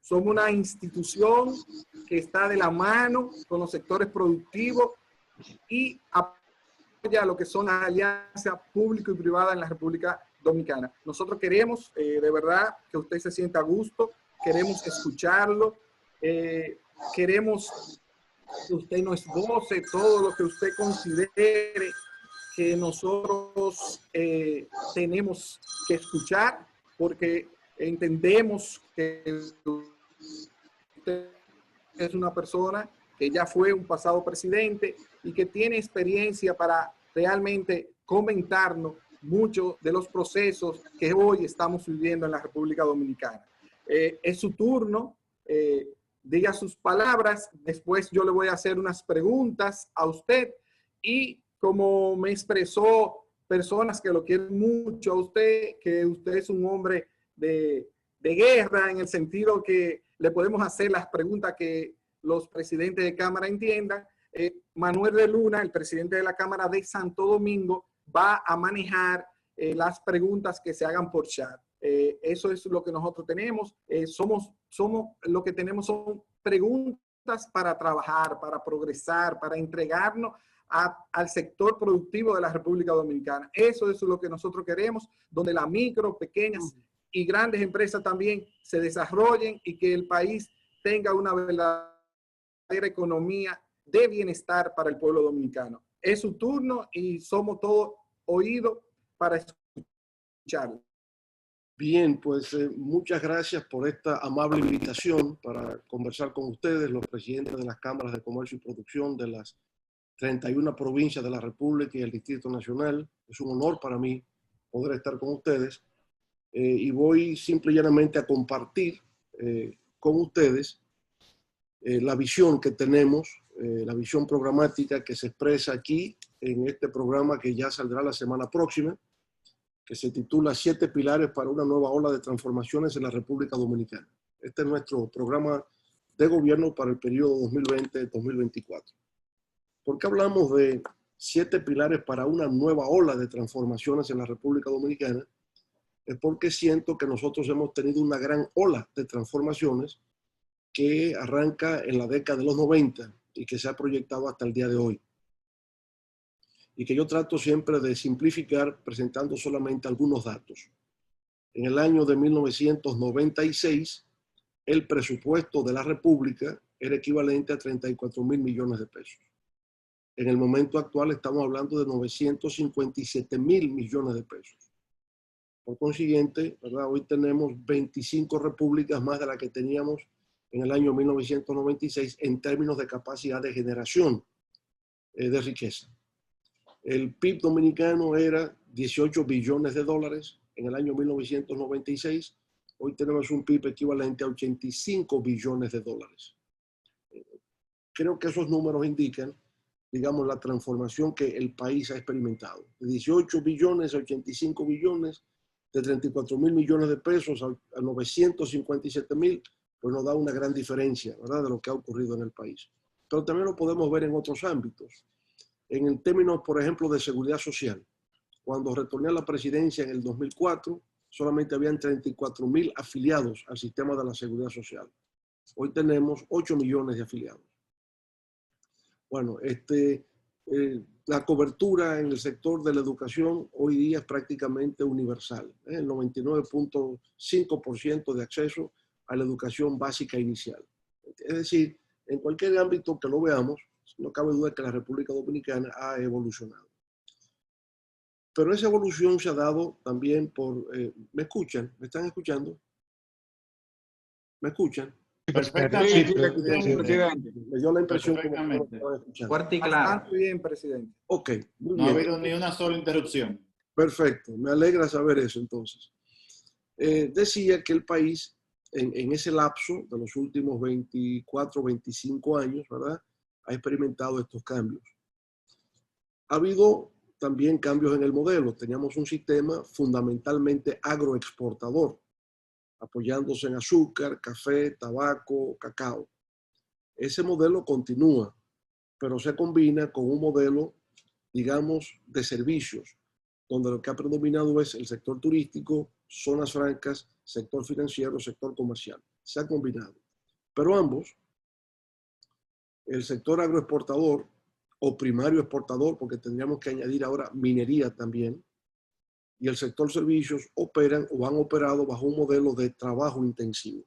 Somos una institución que está de la mano con los sectores productivos y apoya lo que son las alianzas público y privada en la República Dominicana. Nosotros queremos de verdad que usted se sienta a gusto, queremos escucharlo, queremos que usted nos voce todo lo que usted considere que nosotros tenemos que escuchar, porque entendemos que usted es una persona que ya fue un pasado presidente y que tiene experiencia para realmente comentarnos muchos de los procesos que hoy estamos viviendo en la República Dominicana. Es su turno, diga sus palabras, después yo le voy a hacer unas preguntas a usted y como me expresó personas que lo quieren mucho a usted, que usted es un hombre de guerra en el sentido que le podemos hacer las preguntas que los presidentes de Cámara entiendan. Manuel de Luna, el presidente de la Cámara de Santo Domingo, va a manejar las preguntas que se hagan por chat. Eso es lo que nosotros tenemos. Somos lo que tenemos son preguntas para trabajar, para progresar, para entregarnos al sector productivo de la República Dominicana. Eso es lo que nosotros queremos, donde las micro, pequeñas y grandes empresas también se desarrollen y que el país tenga una verdadera economía de bienestar para el pueblo dominicano. Es su turno y somos todos oídos para escucharlo. Bien, pues muchas gracias por esta amable invitación para conversar con ustedes, los presidentes de las cámaras de comercio y producción de las 31 provincias de la República y el Distrito Nacional. Es un honor para mí poder estar con ustedes y voy simple y llanamente a compartir con ustedes la visión que tenemos, la visión programática que se expresa aquí en este programa que ya saldrá la semana próxima, que se titula 7 pilares para una nueva ola de transformaciones en la República Dominicana. Este es nuestro programa de gobierno para el periodo 2020-2024. ¿Por qué hablamos de 7 pilares para una nueva ola de transformaciones en la República Dominicana? Es porque siento que nosotros hemos tenido una gran ola de transformaciones que arranca en la década de los 90 y que se ha proyectado hasta el día de hoy. Y que yo trato siempre de simplificar presentando solamente algunos datos. En el año de 1996, el presupuesto de la República era equivalente a 34.000 millones de pesos. En el momento actual estamos hablando de 957.000 millones de pesos. Por consiguiente, ¿verdad? Hoy tenemos 25 repúblicas más de las que teníamos en el año 1996 en términos de capacidad de generación de riqueza. El PIB dominicano era 18 billones de dólares en el año 1996. Hoy tenemos un PIB equivalente a 85 billones de dólares. Creo que esos números indican, digamos, la transformación que el país ha experimentado. De 18 billones a 85 billones, de 34.000 millones de pesos a 957.000, pues nos da una gran diferencia, ¿verdad?, de lo que ha ocurrido en el país. Pero también lo podemos ver en otros ámbitos. En el término, por ejemplo, de seguridad social. Cuando retorné a la presidencia en el 2004, solamente habían 34.000 afiliados al sistema de la seguridad social. Hoy tenemos 8 millones de afiliados. Bueno, la cobertura en el sector de la educación hoy día es prácticamente universal. El 99.5% de acceso a la educación básica inicial. Es decir, en cualquier ámbito que lo veamos, no cabe duda que la República Dominicana ha evolucionado. Pero esa evolución se ha dado también por... ¿me escuchan? ¿Me están escuchando? ¿Me escuchan? Perfectamente, Sí, presidente. Me dio la impresión como que no me estaban escuchando. Fuerte y claro. Bastante bien, presidente. Ok, muy No ha bien. habido ni una sola interrupción. Perfecto, me alegra saber eso entonces. Decía que el país, en ese lapso de los últimos 24, 25 años, ¿verdad?, ha experimentado estos cambios. Ha habido también cambios en el modelo. Teníamos un sistema fundamentalmente agroexportador, apoyándose en azúcar, café, tabaco, cacao. Ese modelo continúa, pero se combina con un modelo, digamos, de servicios, donde lo que ha predominado es el sector turístico, zonas francas, sector financiero, sector comercial. se ha combinado. Pero ambos, el sector agroexportador o primario exportador, porque tendríamos que añadir ahora minería también, y el sector servicios operan o han operado bajo un modelo de trabajo intensivo.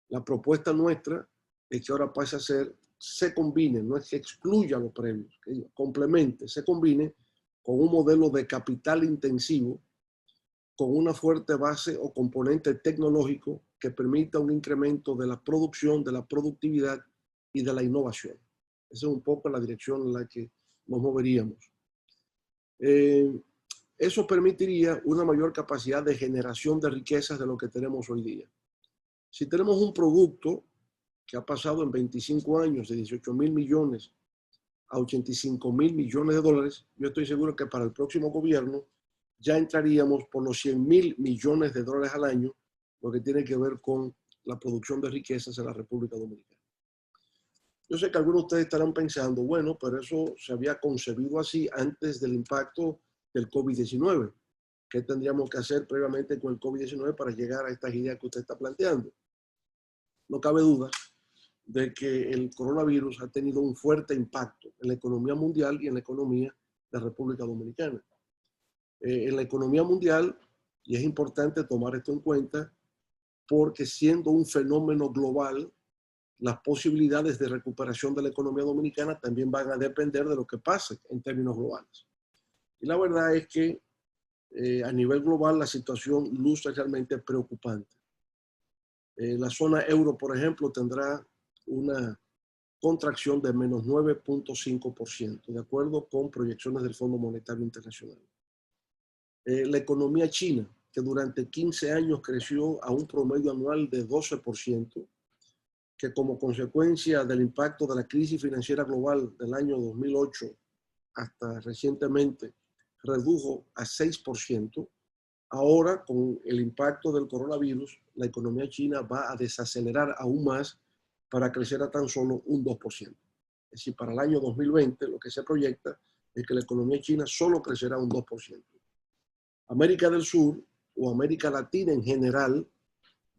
La propuesta nuestra es que ahora pase a ser, se combine, no es que excluya los premios, que complemente, se combine con un modelo de capital intensivo, con una fuerte base o componente tecnológico que permita un incremento de la producción, de la productividad y de la innovación. Esa es un poco la dirección en la que nos moveríamos. Eso permitiría una mayor capacidad de generación de riquezas de lo que tenemos hoy día. Si tenemos un producto que ha pasado en 25 años de 18.000 millones a 85.000 millones de dólares, yo estoy seguro que para el próximo gobierno ya entraríamos por los 100.000 millones de dólares al año, lo que tiene que ver con la producción de riquezas en la República Dominicana. Yo sé que algunos de ustedes estarán pensando, bueno, pero eso se había concebido así antes del impacto del COVID-19. ¿Qué tendríamos que hacer previamente con el COVID-19 para llegar a estas ideas que usted está planteando? No cabe duda de que el coronavirus ha tenido un fuerte impacto en la economía mundial y en la economía de la República Dominicana. En la economía mundial, y es importante tomar esto en cuenta, porque siendo un fenómeno global, las posibilidades de recuperación de la economía dominicana también van a depender de lo que pase en términos globales. Y la verdad es que a nivel global la situación luce realmente preocupante. La zona euro, por ejemplo, tendrá una contracción de menos 9.5%, de acuerdo con proyecciones del Fondo Monetario Internacional. La economía china, que durante 15 años creció a un promedio anual de 12%, que como consecuencia del impacto de la crisis financiera global del año 2008 hasta recientemente redujo a 6%, ahora con el impacto del coronavirus, la economía china va a desacelerar aún más para crecer a tan solo un 2%. Es decir, para el año 2020 lo que se proyecta es que la economía china solo crecerá un 2%. América del Sur o América Latina en general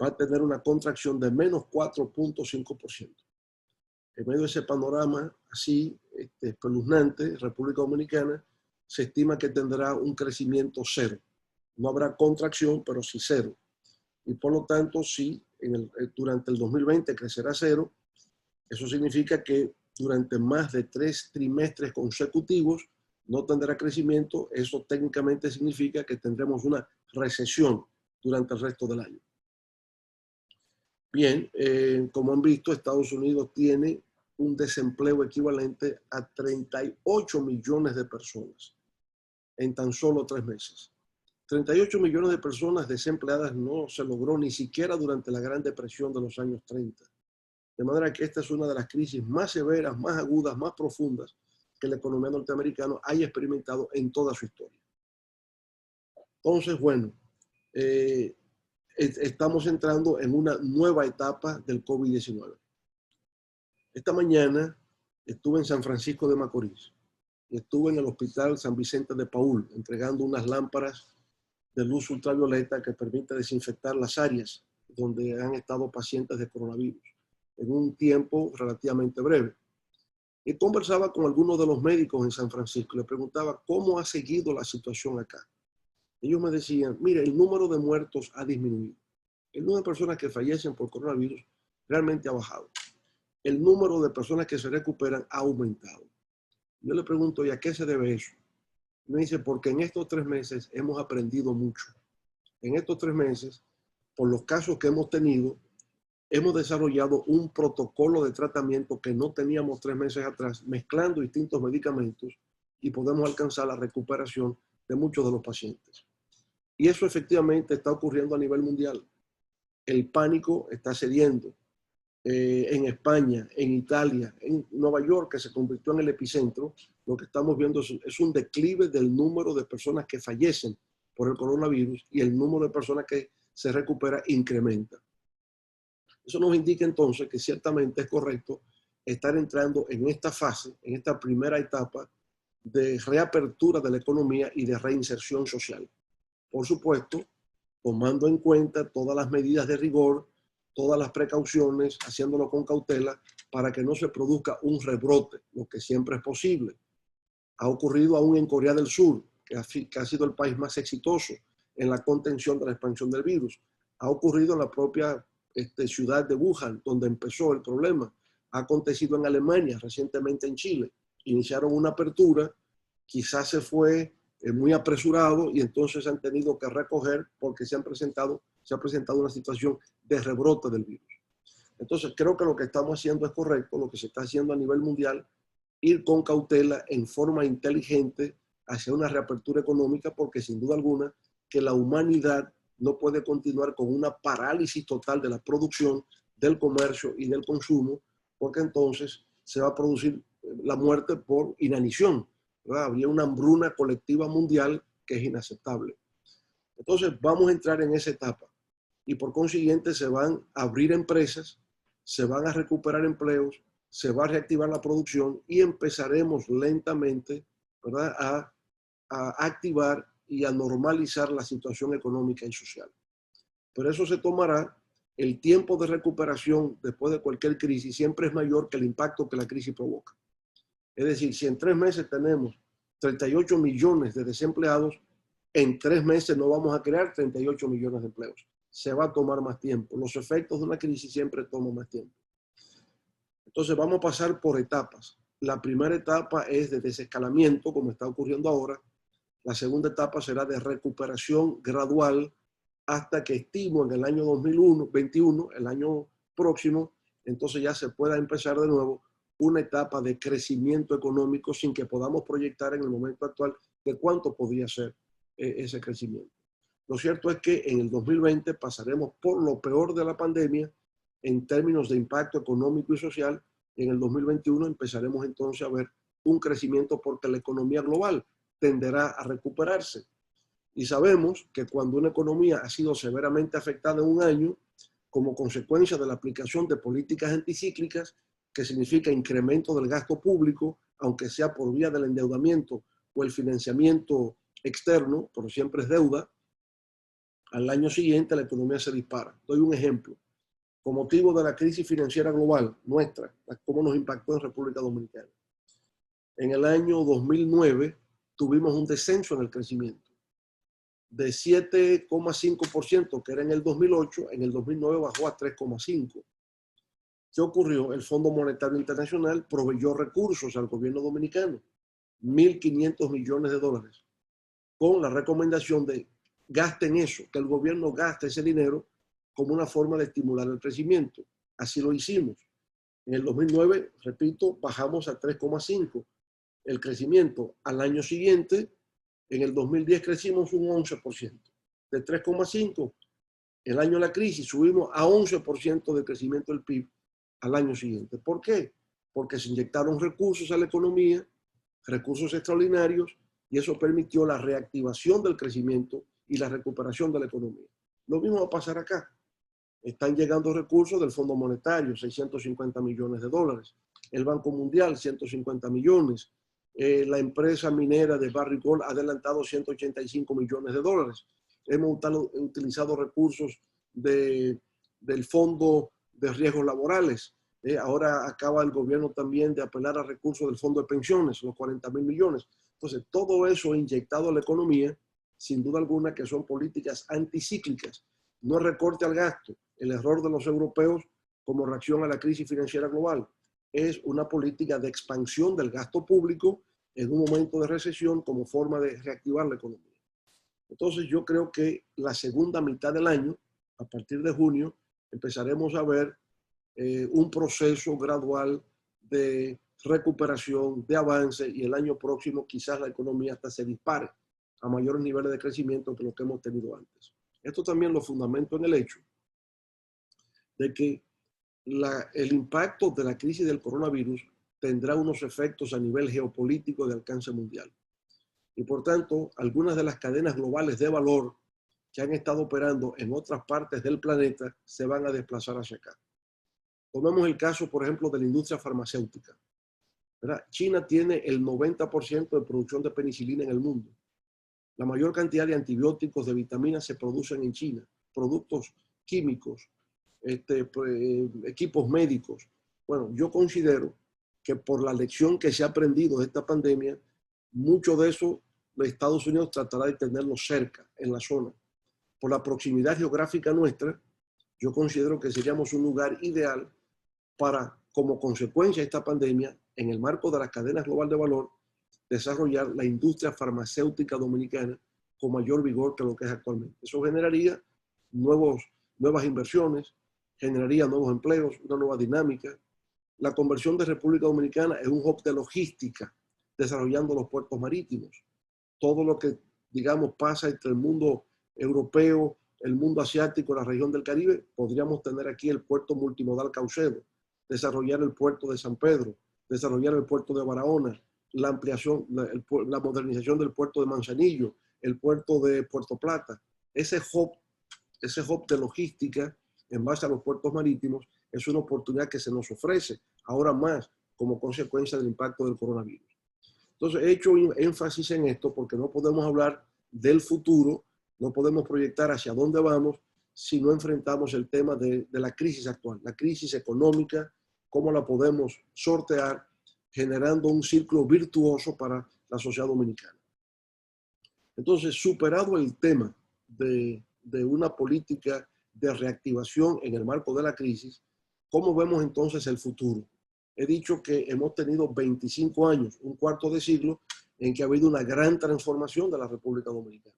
va a tener una contracción de menos 4.5%. En medio de ese panorama así espeluznante, República Dominicana se estima que tendrá un crecimiento cero. No habrá contracción, pero sí cero. Y por lo tanto, si durante el 2020 crecerá cero, eso significa que durante más de 3 trimestres consecutivos no tendrá crecimiento. Eso técnicamente significa que tendremos una recesión durante el resto del año. Bien, como han visto, Estados Unidos tiene un desempleo equivalente a 38 millones de personas en tan solo 3 meses. 38 millones de personas desempleadas no se logró ni siquiera durante la Gran Depresión de los años 30. De manera que esta es una de las crisis más severas, más agudas, más profundas que la economía norteamericana haya experimentado en toda su historia. Entonces, bueno, estamos entrando en una nueva etapa del COVID-19. Esta mañana estuve en San Francisco de Macorís y estuve en el Hospital San Vicente de Paúl entregando unas lámparas de luz ultravioleta que permite desinfectar las áreas donde han estado pacientes de coronavirus en un tiempo relativamente breve. Y conversaba con algunos de los médicos en San Francisco. Le preguntaba cómo ha seguido la situación acá. Ellos me decían, mire, el número de muertos ha disminuido. El número de personas que fallecen por coronavirus realmente ha bajado. El número de personas que se recuperan ha aumentado. Yo le pregunto, ¿y a qué se debe eso? Me dice, porque en estos 3 meses hemos aprendido mucho. En estos 3 meses, por los casos que hemos tenido, hemos desarrollado un protocolo de tratamiento que no teníamos 3 meses atrás, mezclando distintos medicamentos y podemos alcanzar la recuperación de muchos de los pacientes. Y eso efectivamente está ocurriendo a nivel mundial. El pánico está cediendo. En España, en Italia, en Nueva York, que se convirtió en el epicentro, lo que estamos viendo es un declive del número de personas que fallecen por el coronavirus y el número de personas que se recupera incrementa. Eso nos indica entonces que ciertamente es correcto estar entrando en esta fase, en esta primera etapa de reapertura de la economía y de reinserción social. Por supuesto, tomando en cuenta todas las medidas de rigor, todas las precauciones, haciéndolo con cautela para que no se produzca un rebrote, lo que siempre es posible. Ha ocurrido aún en Corea del Sur, que ha sido el país más exitoso en la contención de la expansión del virus. Ha ocurrido en la propia ciudad de Wuhan, donde empezó el problema. Ha acontecido en Alemania, recientemente en Chile. Iniciaron una apertura, quizás se fue muy apresurado y entonces han tenido que recoger porque se ha presentado una situación de rebrote del virus. Entonces creo que lo que estamos haciendo es correcto, lo que se está haciendo a nivel mundial, ir con cautela en forma inteligente hacia una reapertura económica, porque sin duda alguna que la humanidad no puede continuar con una parálisis total de la producción, del comercio y del consumo, porque entonces se va a producir la muerte por inanición, ¿verdad? Habría una hambruna colectiva mundial que es inaceptable. Entonces vamos a entrar en esa etapa y por consiguiente se van a abrir empresas, se van a recuperar empleos, se va a reactivar la producción y empezaremos lentamente, ¿verdad?, a activar y a normalizar la situación económica y social. Pero eso se tomará. El tiempo de recuperación después de cualquier crisis siempre es mayor que el impacto que la crisis provoca. Es decir, si en 3 meses tenemos 38 millones de desempleados, en 3 meses no vamos a crear 38 millones de empleos. Se va a tomar más tiempo. Los efectos de una crisis siempre toman más tiempo. Entonces vamos a pasar por etapas. La primera etapa es de desescalamiento, como está ocurriendo ahora. La segunda etapa será de recuperación gradual hasta que estimo en el año 2021, el año próximo, entonces ya se pueda empezar de nuevo una etapa de crecimiento económico sin que podamos proyectar en el momento actual de cuánto podría ser ese crecimiento. Lo cierto es que en el 2020 pasaremos por lo peor de la pandemia en términos de impacto económico y social. En el 2021 empezaremos entonces a ver un crecimiento porque la economía global tenderá a recuperarse. Y sabemos que cuando una economía ha sido severamente afectada en un año, como consecuencia de la aplicación de políticas anticíclicas, que significa incremento del gasto público, aunque sea por vía del endeudamiento o el financiamiento externo, pero siempre es deuda, al año siguiente la economía se dispara. Doy un ejemplo. Con motivo de la crisis financiera global nuestra, cómo nos impactó en República Dominicana. En el año 2009 tuvimos un descenso en el crecimiento de 7,5%, que era en el 2008, en el 2009 bajó a 3,5%. ¿Qué ocurrió? El Fondo Monetario Internacional proveyó recursos al gobierno dominicano, 1.500 millones de dólares, con la recomendación de gasten eso, que el gobierno gaste ese dinero como una forma de estimular el crecimiento. Así lo hicimos. En el 2009, repito, bajamos a 3,5% el crecimiento. Al año siguiente, en el 2010 crecimos un 11%. De 3,5%, el año de la crisis, subimos a 11% de crecimiento del PIB al año siguiente. ¿Por qué? Porque se inyectaron recursos a la economía, recursos extraordinarios, y eso permitió la reactivación del crecimiento y la recuperación de la economía. Lo mismo va a pasar acá. Están llegando recursos del Fondo Monetario, 650 millones de dólares. El Banco Mundial, 150 millones. La empresa minera de Barrick Gold ha adelantado 185 millones de dólares. Hemos utilizado recursos del Fondo de Riesgos Laborales. Ahora acaba el gobierno también de apelar a recursos del Fondo de Pensiones, los 40.000 millones. Entonces, todo eso inyectado a la economía, sin duda alguna que son políticas anticíclicas. No es recorte al gasto. El error de los europeos como reacción a la crisis financiera global es una política de expansión del gasto público en un momento de recesión como forma de reactivar la economía. Entonces yo creo que la segunda mitad del año, a partir de junio, empezaremos a ver un proceso gradual de recuperación, de avance, y el año próximo quizás la economía hasta se dispare a mayores niveles de crecimiento que lo que hemos tenido antes. Esto también lo fundamento en el hecho de que el impacto de la crisis del coronavirus tendrá unos efectos a nivel geopolítico de alcance mundial. Y por tanto, algunas de las cadenas globales de valor que han estado operando en otras partes del planeta se van a desplazar hacia acá. Tomemos el caso, por ejemplo, de la industria farmacéutica, ¿verdad? China tiene el 90% de producción de penicilina en el mundo. La mayor cantidad de antibióticos, de vitaminas se producen en China, productos químicos, equipos médicos. Bueno, yo considero que por la lección que se ha aprendido de esta pandemia, mucho de eso los Estados Unidos tratará de tenerlo cerca, en la zona. Por la proximidad geográfica nuestra, yo considero que seríamos un lugar ideal para, como consecuencia de esta pandemia, en el marco de la cadena global de valor, desarrollar la industria farmacéutica dominicana con mayor vigor que lo que es actualmente. Eso generaría nuevas inversiones, generaría nuevos empleos, una nueva dinámica. La conversión de República Dominicana es un hub de logística, desarrollando los puertos marítimos. Todo lo que, digamos, pasa entre el mundo europeo, el mundo asiático, la región del Caribe, podríamos tener aquí el puerto multimodal Caucedo, desarrollar el puerto de San Pedro, desarrollar el puerto de Barahona, la ampliación, la modernización del puerto de Manzanillo, el puerto de Puerto Plata. Ese hub de logística en base a los puertos marítimos es una oportunidad que se nos ofrece ahora más como consecuencia del impacto del coronavirus. Entonces he hecho énfasis en esto porque no podemos hablar del futuro, no podemos proyectar hacia dónde vamos si no enfrentamos el tema de la crisis actual, la crisis económica, cómo la podemos sortear generando un círculo virtuoso para la sociedad dominicana. Entonces, superado el tema de una política de reactivación en el marco de la crisis, ¿cómo vemos entonces el futuro? He dicho que hemos tenido 25 años, un cuarto de siglo, en que ha habido una gran transformación de la República Dominicana.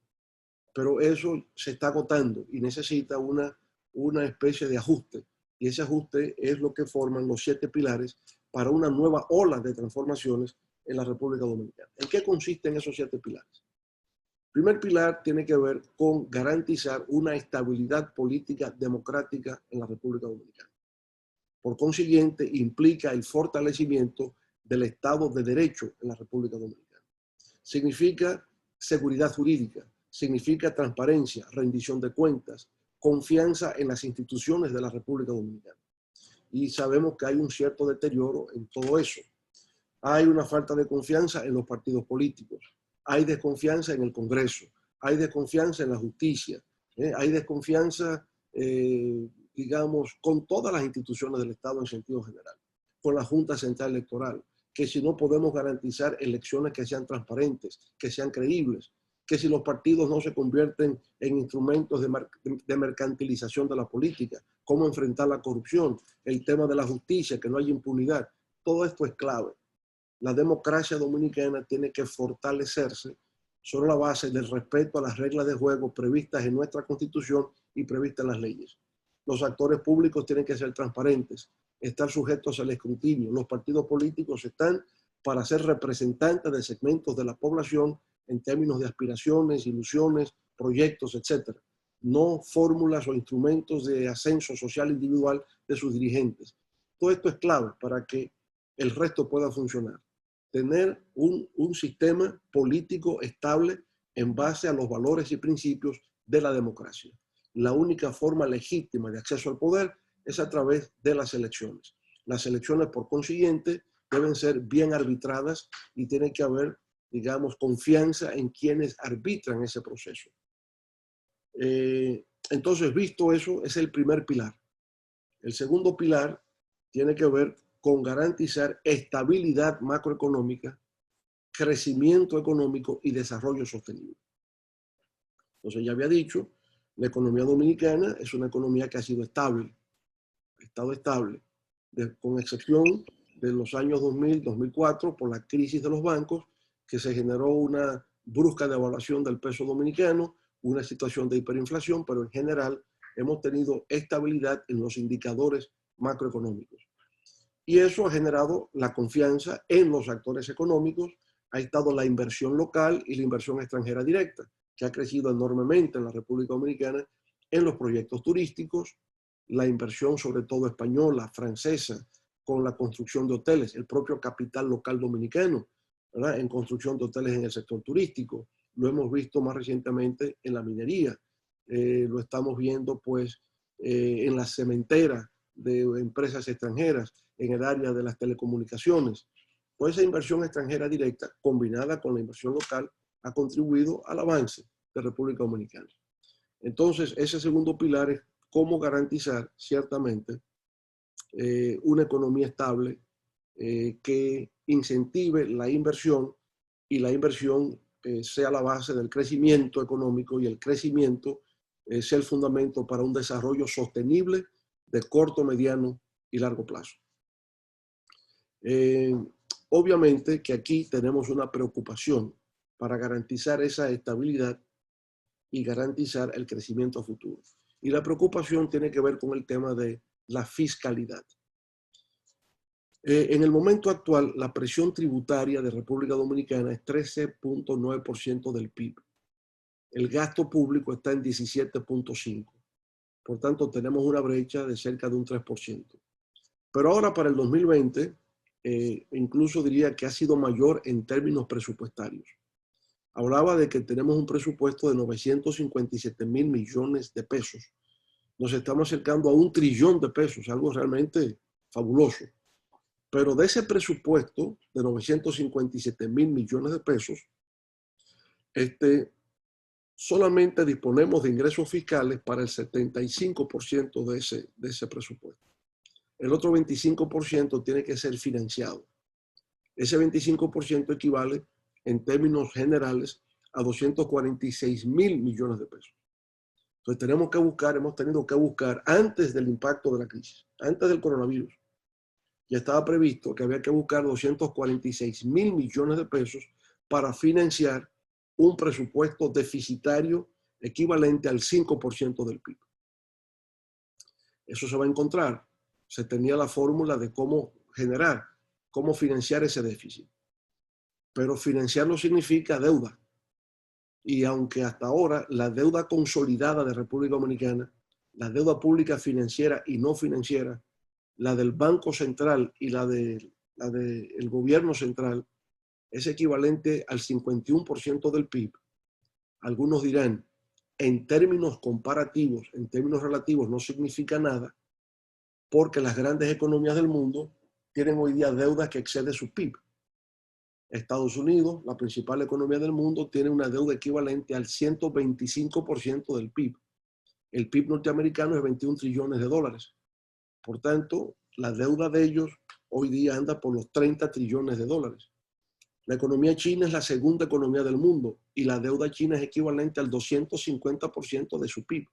Pero eso se está agotando y necesita una especie de ajuste. Y ese ajuste es lo que forman los 7 pilares para una nueva ola de transformaciones en la República Dominicana. ¿En qué consisten esos 7 pilares? El primer pilar tiene que ver con garantizar una estabilidad política democrática en la República Dominicana. Por consiguiente, implica el fortalecimiento del Estado de Derecho en la República Dominicana. Significa seguridad jurídica, significa transparencia, rendición de cuentas, confianza en las instituciones de la República Dominicana. Y sabemos que hay un cierto deterioro en todo eso. Hay una falta de confianza en los partidos políticos, hay desconfianza en el Congreso, hay desconfianza en la justicia, hay desconfianza, digamos, con todas las instituciones del Estado en sentido general, con la Junta Central Electoral, que si no podemos garantizar elecciones que sean transparentes, que sean creíbles, que si los partidos no se convierten en instrumentos de mercantilización de la política, cómo enfrentar la corrupción, el tema de la justicia, que no haya impunidad, todo esto es clave. La democracia dominicana tiene que fortalecerse sobre la base del respeto a las reglas de juego previstas en nuestra Constitución y previstas en las leyes. Los actores públicos tienen que ser transparentes, estar sujetos al escrutinio. Los partidos políticos están para ser representantes de segmentos de la población en términos de aspiraciones, ilusiones, proyectos, etc. No fórmulas o instrumentos de ascenso social individual de sus dirigentes. Todo esto es clave para que el resto pueda funcionar. Tener un sistema político estable en base a los valores y principios de la democracia. La única forma legítima de acceso al poder es a través de las elecciones. Las elecciones, por consiguiente, deben ser bien arbitradas y tiene que haber, digamos, confianza en quienes arbitran ese proceso. Entonces, visto eso, es el primer pilar. El segundo pilar tiene que ver con garantizar estabilidad macroeconómica, crecimiento económico y desarrollo sostenible. Entonces, ya había dicho, la economía dominicana es una economía que ha sido estable, ha estado estable, con excepción de los años 2000, 2004, por la crisis de los bancos, que se generó una brusca devaluación del peso dominicano, una situación de hiperinflación, pero en general hemos tenido estabilidad en los indicadores macroeconómicos. Y eso ha generado la confianza en los actores económicos, ha estado la inversión local y la inversión extranjera directa, que ha crecido enormemente en la República Dominicana en los proyectos turísticos, la inversión sobre todo española, francesa, con la construcción de hoteles, el propio capital local dominicano, ¿verdad?, en construcción de hoteles en el sector turístico. Lo hemos visto más recientemente en la minería, lo estamos viendo pues en las cementeras de empresas extranjeras, en el área de las telecomunicaciones. Pues esa inversión extranjera directa, combinada con la inversión local, ha contribuido al avance de República Dominicana. Entonces, ese segundo pilar es cómo garantizar ciertamente una economía estable que incentive la inversión y la inversión sea la base del crecimiento económico y el crecimiento sea el fundamento para un desarrollo sostenible de corto, mediano y largo plazo. Obviamente que aquí tenemos una preocupación para garantizar esa estabilidad y garantizar el crecimiento futuro. Y la preocupación tiene que ver con el tema de la fiscalidad. En el momento actual, la presión tributaria de República Dominicana es 13.9% del PIB. El gasto público está en 17.5%. Por tanto, tenemos una brecha de cerca de un 3%. Pero ahora para el 2020, incluso diría que ha sido mayor en términos presupuestarios. Hablaba de que tenemos un presupuesto de 957.000 millones de pesos. Nos estamos acercando a 1 trillón de pesos, algo realmente fabuloso. Pero de ese presupuesto de 957.000 millones de pesos, solamente disponemos de ingresos fiscales para el 75% de ese presupuesto. El otro 25% tiene que ser financiado. Ese 25% equivale en términos generales a 246.000 millones de pesos. Entonces hemos tenido que buscar antes del impacto de la crisis, antes del coronavirus, ya estaba previsto que había que buscar 246.000 millones de pesos para financiar un presupuesto deficitario equivalente al 5% del PIB. Eso se va a encontrar. Se tenía la fórmula de cómo financiar ese déficit. Pero financiarlo significa deuda. Y aunque hasta ahora la deuda consolidada de República Dominicana, la deuda pública financiera y no financiera, la del Banco Central y la del gobierno central, es equivalente al 51% del PIB. Algunos dirán, en términos comparativos, en términos relativos, no significa nada, porque las grandes economías del mundo tienen hoy día deuda que excede su PIB. Estados Unidos, la principal economía del mundo, tiene una deuda equivalente al 125% del PIB. El PIB norteamericano es 21 trillones de dólares. Por tanto, la deuda de ellos hoy día anda por los 30 trillones de dólares. La economía china es la segunda economía del mundo y la deuda china es equivalente al 250% de su PIB.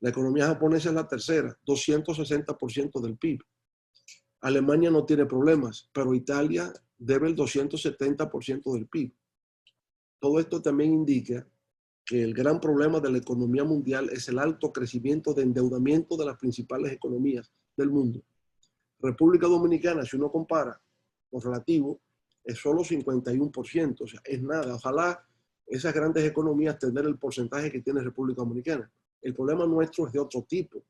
La economía japonesa es la tercera, 260% del PIB. Alemania no tiene problemas, pero Italia debe el 270% del PIB. Todo esto también indica que el gran problema de la economía mundial es el alto crecimiento de endeudamiento de las principales economías del mundo. República Dominicana, si uno compara los relativos, es solo 51%, o sea, es nada. Ojalá esas grandes economías tengan el porcentaje que tiene República Dominicana. El problema nuestro es de otro tipo.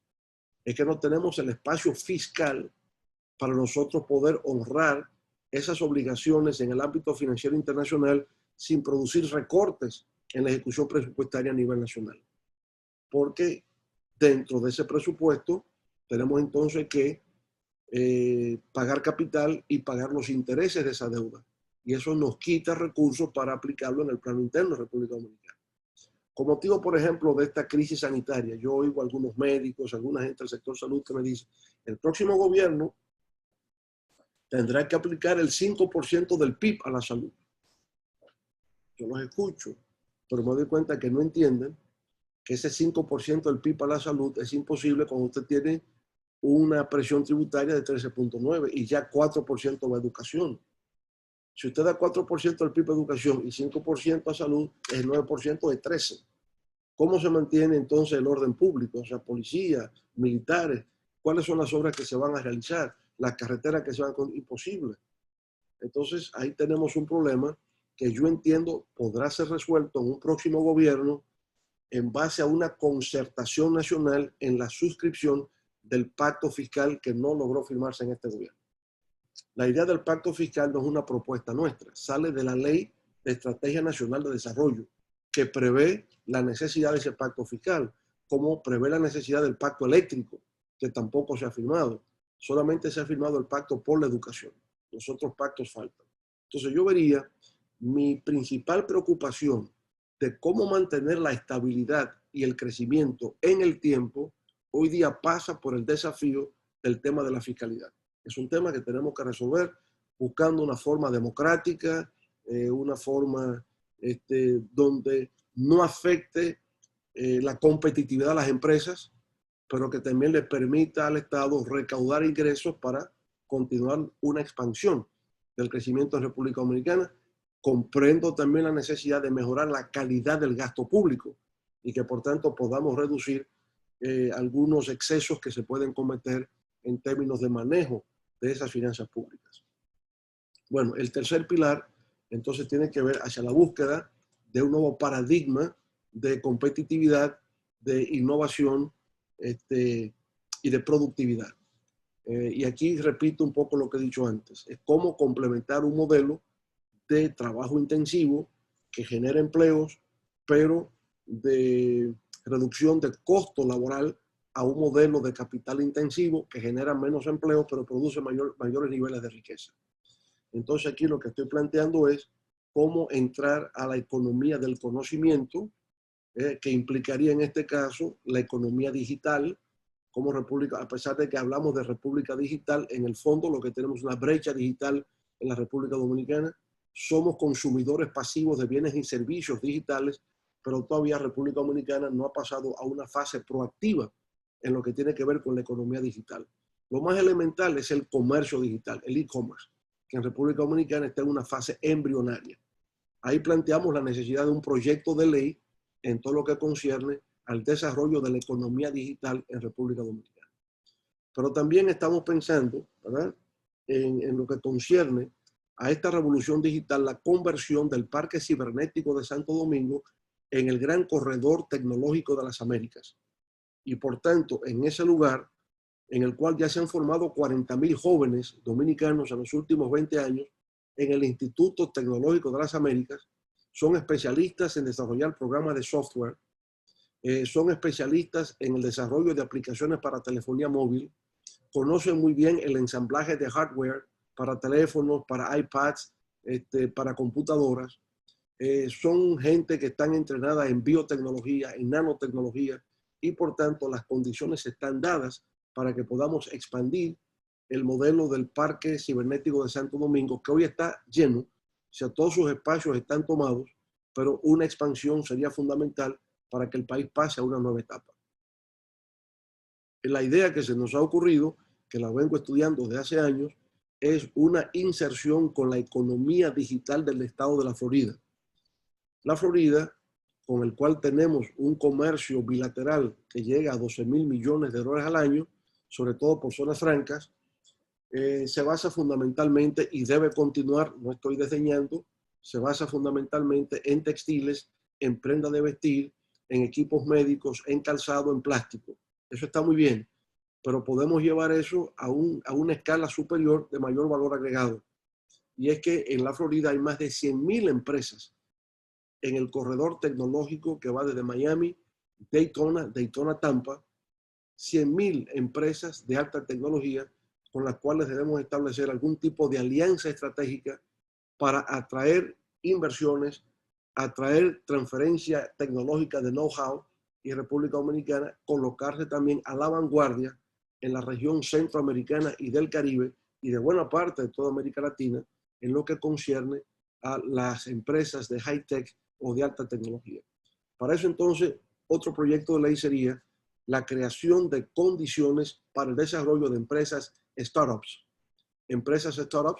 Es que no tenemos el espacio fiscal para nosotros poder honrar esas obligaciones en el ámbito financiero internacional sin producir recortes en la ejecución presupuestaria a nivel nacional. Porque dentro de ese presupuesto tenemos entonces que pagar capital y pagar los intereses de esa deuda. Y eso nos quita recursos para aplicarlo en el plano interno de República Dominicana. Con motivo, por ejemplo, de esta crisis sanitaria, yo oigo a algunos médicos, alguna gente del sector salud que me dice, el próximo gobierno tendrá que aplicar el 5% del PIB a la salud. Yo los escucho, pero me doy cuenta que no entienden que ese 5% del PIB a la salud es imposible cuando usted tiene una presión tributaria de 13.9 y ya 4% a educación. Si usted da 4% del PIB a educación y 5% a salud, es 9% de 13%. ¿Cómo se mantiene entonces el orden público? O sea, policía, militares, ¿cuáles son las obras que se van a realizar? Las carreteras que se van a... Imposible. Entonces, ahí tenemos un problema que yo entiendo podrá ser resuelto en un próximo gobierno en base a una concertación nacional en la suscripción del pacto fiscal que no logró firmarse en este gobierno. La idea del pacto fiscal no es una propuesta nuestra, sale de la Ley de Estrategia Nacional de Desarrollo, que prevé la necesidad de ese pacto fiscal, como prevé la necesidad del pacto eléctrico, que tampoco se ha firmado. Solamente se ha firmado el pacto por la educación. Los otros pactos faltan. Entonces yo vería mi principal preocupación de cómo mantener la estabilidad y el crecimiento en el tiempo hoy día pasa por el desafío del tema de la fiscalidad. Es un tema que tenemos que resolver buscando una forma democrática, una forma donde no afecte la competitividad de las empresas, pero que también le permita al Estado recaudar ingresos para continuar una expansión del crecimiento en República Dominicana. Comprendo también la necesidad de mejorar la calidad del gasto público y que por tanto podamos reducir algunos excesos que se pueden cometer en términos de manejo de esas finanzas públicas. Bueno, el tercer pilar entonces tiene que ver hacia la búsqueda de un nuevo paradigma de competitividad, de innovación y de productividad. Y aquí repito un poco lo que he dicho antes, es cómo complementar un modelo de trabajo intensivo que genera empleos, pero de reducción de costo laboral a un modelo de capital intensivo que genera menos empleo, pero produce mayores niveles de riqueza. Entonces aquí lo que estoy planteando es cómo entrar a la economía del conocimiento, que implicaría en este caso la economía digital, como República, a pesar de que hablamos de República Digital, en el fondo lo que tenemos es una brecha digital en la República Dominicana. Somos consumidores pasivos de bienes y servicios digitales, pero todavía República Dominicana no ha pasado a una fase proactiva en lo que tiene que ver con la economía digital. Lo más elemental es el comercio digital, el e-commerce, que en República Dominicana está en una fase embrionaria. Ahí planteamos la necesidad de un proyecto de ley en todo lo que concierne al desarrollo de la economía digital en República Dominicana. Pero también estamos pensando, ¿verdad?, en lo que concierne a esta revolución digital, la conversión del Parque Cibernético de Santo Domingo en el gran corredor tecnológico de las Américas. Y por tanto, en ese lugar, en el cual ya se han formado 40,000 jóvenes dominicanos en los últimos 20 años, en el Instituto Tecnológico de las Américas, son especialistas en desarrollar programas de software, son especialistas en el desarrollo de aplicaciones para telefonía móvil, conocen muy bien el ensamblaje de hardware para teléfonos, para iPads, para computadoras. Son gente que están entrenada en biotecnología, en nanotecnología, y por tanto las condiciones están dadas para que podamos expandir el modelo del Parque Cibernético de Santo Domingo, que hoy está lleno, o sea, todos sus espacios están tomados, pero una expansión sería fundamental para que el país pase a una nueva etapa. La idea que se nos ha ocurrido, que la vengo estudiando desde hace años, es una inserción con la economía digital del estado de la Florida. La Florida, con el cual tenemos un comercio bilateral que llega a 12,000 millones de dólares al año, sobre todo por zonas francas, se basa fundamentalmente, y debe continuar, no estoy desdeñando, se basa fundamentalmente en textiles, en prenda de vestir, en equipos médicos, en calzado, en plástico. Eso está muy bien, pero podemos llevar eso a una escala superior de mayor valor agregado. Y es que en la Florida hay más de 100,000 empresas en el corredor tecnológico que va desde Miami, Daytona, Tampa, 100,000 empresas de alta tecnología con las cuales debemos establecer algún tipo de alianza estratégica para atraer inversiones, atraer transferencia tecnológica de know-how, y República Dominicana colocarse también a la vanguardia en la región centroamericana y del Caribe y de buena parte de toda América Latina en lo que concierne a las empresas de high-tech o de alta tecnología. Para eso entonces otro proyecto de ley sería la creación de condiciones para el desarrollo de empresas startups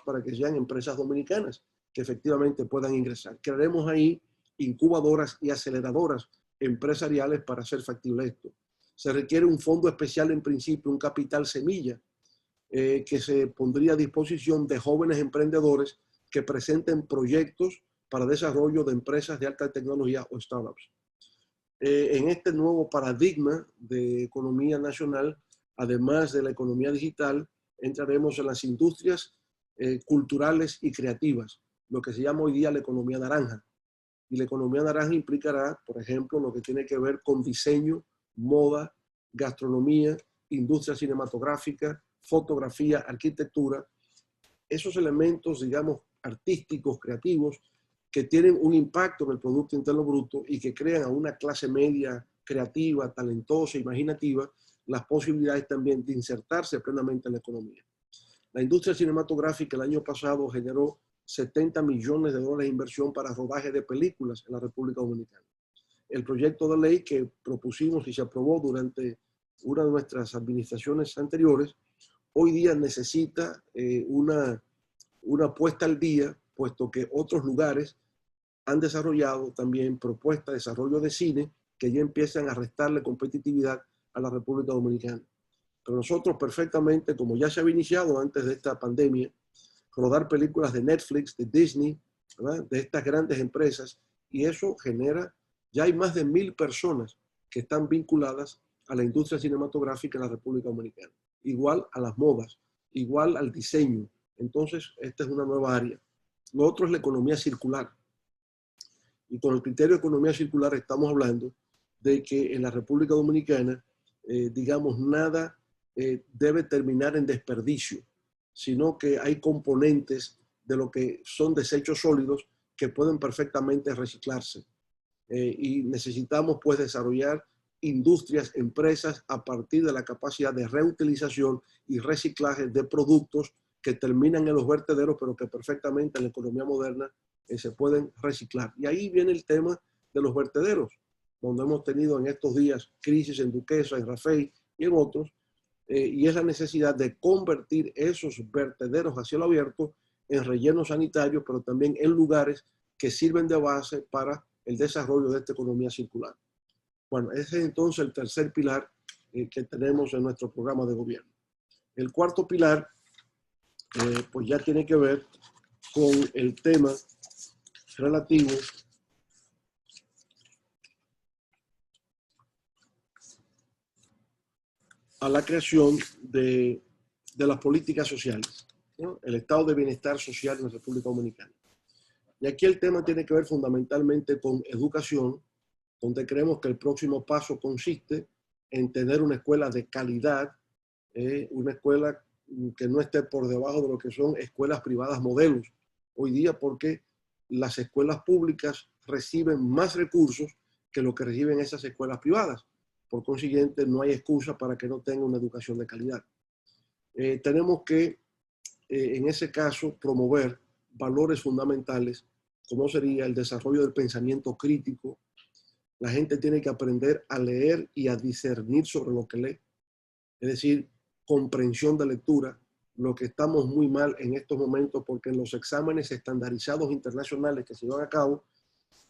para que sean empresas dominicanas que efectivamente puedan ingresar. Crearemos ahí incubadoras y aceleradoras empresariales para hacer factible esto. Se requiere un fondo especial en principio, un capital semilla, que se pondría a disposición de jóvenes emprendedores que presenten proyectos para desarrollo de empresas de alta tecnología o startups. En este nuevo paradigma de economía nacional, además de la economía digital, entraremos en las industrias culturales y creativas, lo que se llama hoy día la economía naranja. Y la economía naranja implicará, por ejemplo, lo que tiene que ver con diseño, moda, gastronomía, industria cinematográfica, fotografía, arquitectura. Esos elementos, digamos, artísticos, creativos, que tienen un impacto en el Producto Interno Bruto y que crean a una clase media creativa, talentosa, imaginativa, las posibilidades también de insertarse plenamente en la economía. La industria cinematográfica el año pasado generó 70 millones de dólares de inversión para rodaje de películas en la República Dominicana. El proyecto de ley que propusimos y se aprobó durante una de nuestras administraciones anteriores, hoy día necesita una puesta al día, puesto que otros lugares han desarrollado también propuestas de desarrollo de cine que ya empiezan a restarle competitividad a la República Dominicana. Pero nosotros perfectamente, como ya se había iniciado antes de esta pandemia, rodar películas de Netflix, de Disney, ¿verdad?, de estas grandes empresas, y eso genera, ya hay más de 1000 personas que están vinculadas a la industria cinematográfica en la República Dominicana, igual a las modas, igual al diseño. Entonces, esta es una nueva área. Lo otro es la economía circular. Y con el criterio de economía circular estamos hablando de que en la República Dominicana, digamos, nada debe terminar en desperdicio, sino que hay componentes de lo que son desechos sólidos que pueden perfectamente reciclarse. Y necesitamos pues desarrollar industrias, empresas a partir de la capacidad de reutilización y reciclaje de productos que terminan en los vertederos, pero que perfectamente en la economía moderna se pueden reciclar. Y ahí viene el tema de los vertederos, donde hemos tenido en estos días crisis en Duquesa, en Rafey y en otros, y es la necesidad de convertir esos vertederos a cielo abierto en rellenos sanitarios, pero también en lugares que sirven de base para el desarrollo de esta economía circular. Bueno, ese es entonces el tercer pilar que tenemos en nuestro programa de gobierno. El cuarto pilar, pues ya tiene que ver con el tema relativo a la creación de las políticas sociales, ¿no?, el estado de bienestar social en la República Dominicana. Y aquí el tema tiene que ver fundamentalmente con educación, donde creemos que el próximo paso consiste en tener una escuela de calidad, una escuela que no esté por debajo de lo que son escuelas privadas modelos hoy día, porque las escuelas públicas reciben más recursos que lo que reciben esas escuelas privadas. Por consiguiente, no hay excusa para que no tenga una educación de calidad. Tenemos que, en ese caso, promover valores fundamentales, como sería el desarrollo del pensamiento crítico. La gente tiene que aprender a leer y a discernir sobre lo que lee. Es decir, comprensión de lectura, lo que estamos muy mal en estos momentos, porque en los exámenes estandarizados internacionales que se llevan a cabo,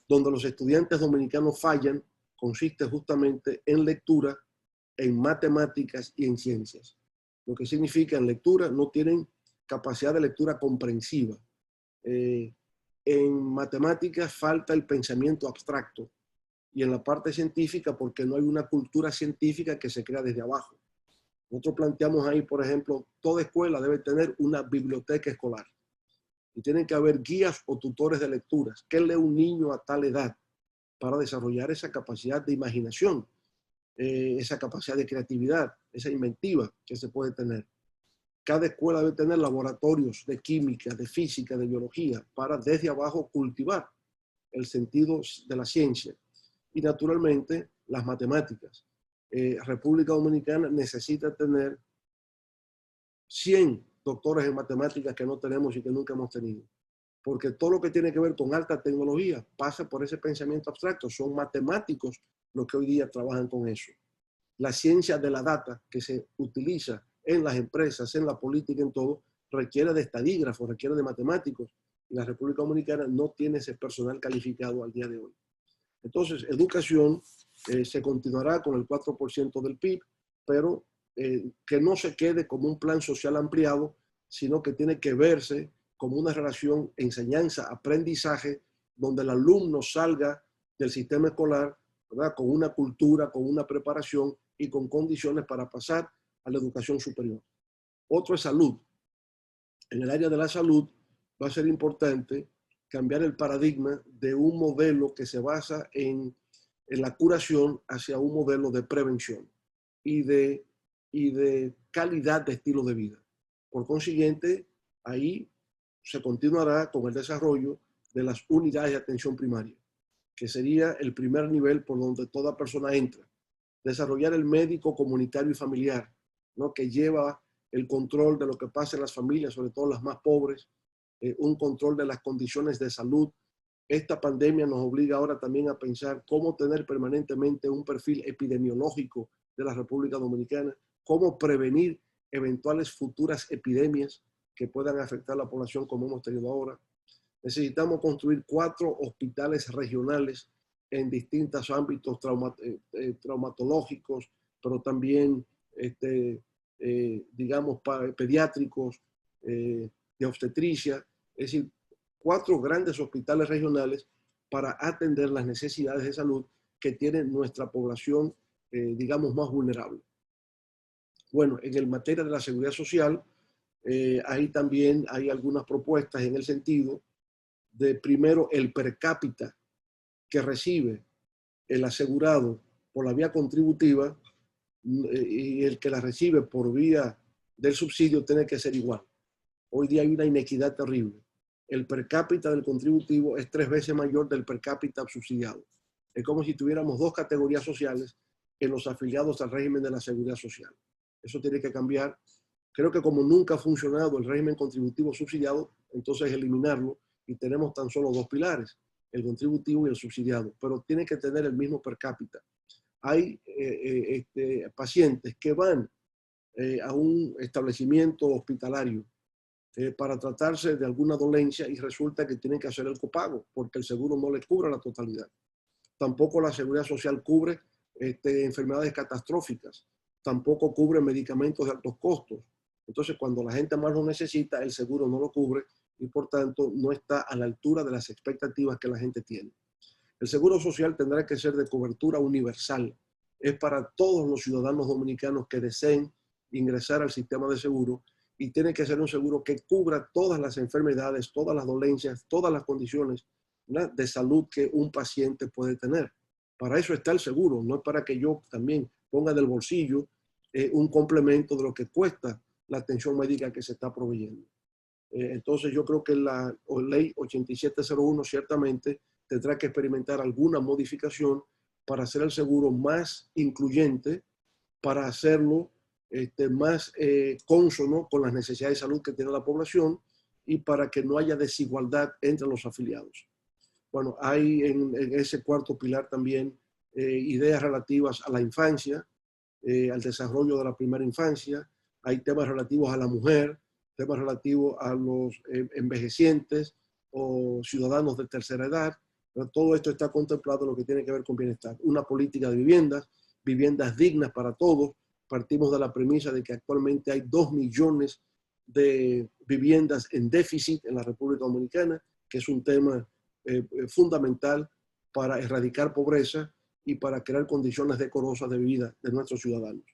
donde los estudiantes dominicanos fallan, consiste justamente en lectura, en matemáticas y en ciencias. Lo que significa en lectura no tienen capacidad de lectura comprensiva. En matemáticas falta el pensamiento abstracto, y en la parte científica porque no hay una cultura científica que se crea desde abajo. Nosotros planteamos ahí, por ejemplo, toda escuela debe tener una biblioteca escolar y tienen que haber guías o tutores de lecturas. ¿Qué lee un niño a tal edad? Para desarrollar esa capacidad de imaginación, esa capacidad de creatividad, esa inventiva que se puede tener. Cada escuela debe tener laboratorios de química, de física, de biología, para desde abajo cultivar el sentido de la ciencia. Y naturalmente las matemáticas. República Dominicana necesita tener 100 doctores en matemáticas que no tenemos y que nunca hemos tenido. Porque todo lo que tiene que ver con alta tecnología pasa por ese pensamiento abstracto. Son matemáticos los que hoy día trabajan con eso. La ciencia de la data que se utiliza en las empresas, en la política, en todo, requiere de estadígrafos, requiere de matemáticos. Y la República Dominicana no tiene ese personal calificado al día de hoy. Entonces, educación se continuará con el 4% del PIB, pero que no se quede como un plan social ampliado, sino que tiene que verse como una relación enseñanza-aprendizaje, donde el alumno salga del sistema escolar, ¿verdad?, con una cultura, con una preparación y con condiciones para pasar a la educación superior. Otro es salud. En el área de la salud va a ser importante cambiar el paradigma de un modelo que se basa en la curación hacia un modelo de prevención y de calidad de estilo de vida. Por consiguiente, ahí se continuará con el desarrollo de las unidades de atención primaria, que sería el primer nivel por donde toda persona entra, desarrollar el médico comunitario y familiar, ¿no? Que lleva el control de lo que pasa en las familias, sobre todo las más pobres, un control de las condiciones de salud. Esta pandemia nos obliga ahora también a pensar cómo tener permanentemente un perfil epidemiológico de la República Dominicana, cómo prevenir eventuales futuras epidemias que puedan afectar a la población como hemos tenido ahora. Necesitamos construir 4 hospitales regionales en distintos ámbitos traumatológicos, pero también, digamos, pediátricos, de obstetricia. Es decir, 4 grandes hospitales regionales para atender las necesidades de salud que tiene nuestra población, digamos, más vulnerable. Bueno, en el materia de la seguridad social, ahí también hay algunas propuestas en el sentido de, primero, el per cápita que recibe el asegurado por la vía contributiva y el que la recibe por vía del subsidio tiene que ser igual. Hoy día hay una inequidad terrible. El per cápita del contributivo es 3 veces mayor del per cápita subsidiado. Es como si tuviéramos 2 categorías sociales en los afiliados al régimen de la seguridad social. Eso tiene que cambiar. Creo que como nunca ha funcionado el régimen contributivo subsidiado, entonces eliminarlo y tenemos tan solo 2 pilares, el contributivo y el subsidiado, pero tiene que tener el mismo per cápita. Hay pacientes que van a un establecimiento hospitalario para tratarse de alguna dolencia y resulta que tienen que hacer el copago porque el seguro no les cubre la totalidad. Tampoco la seguridad social cubre enfermedades catastróficas, tampoco cubre medicamentos de altos costos. Entonces, cuando la gente más lo necesita, el seguro no lo cubre y por tanto no está a la altura de las expectativas que la gente tiene. El seguro social tendrá que ser de cobertura universal. Es para todos los ciudadanos dominicanos que deseen ingresar al sistema de seguro y tiene que ser un seguro que cubra todas las enfermedades, todas las dolencias, todas las condiciones, ¿verdad?, de salud que un paciente puede tener. Para eso está el seguro, no es para que yo también ponga del bolsillo un complemento de lo que cuesta la atención médica que se está proveyendo. Entonces yo creo que la ley 8701 ciertamente tendrá que experimentar alguna modificación para hacer el seguro más incluyente, para hacerlo más cónsono con las necesidades de salud que tiene la población y para que no haya desigualdad entre los afiliados. Bueno, hay en ese 4º pilar también ideas relativas a la infancia, al desarrollo de la primera infancia, hay temas relativos a la mujer, temas relativos a los envejecientes o ciudadanos de tercera edad, pero todo esto está contemplado en lo que tiene que ver con bienestar. Una política de viviendas, viviendas dignas para todos. Partimos de la premisa de que actualmente hay 2 millones de viviendas en déficit en la República Dominicana, que es un tema fundamental para erradicar pobreza y para crear condiciones decorosas de vida de nuestros ciudadanos.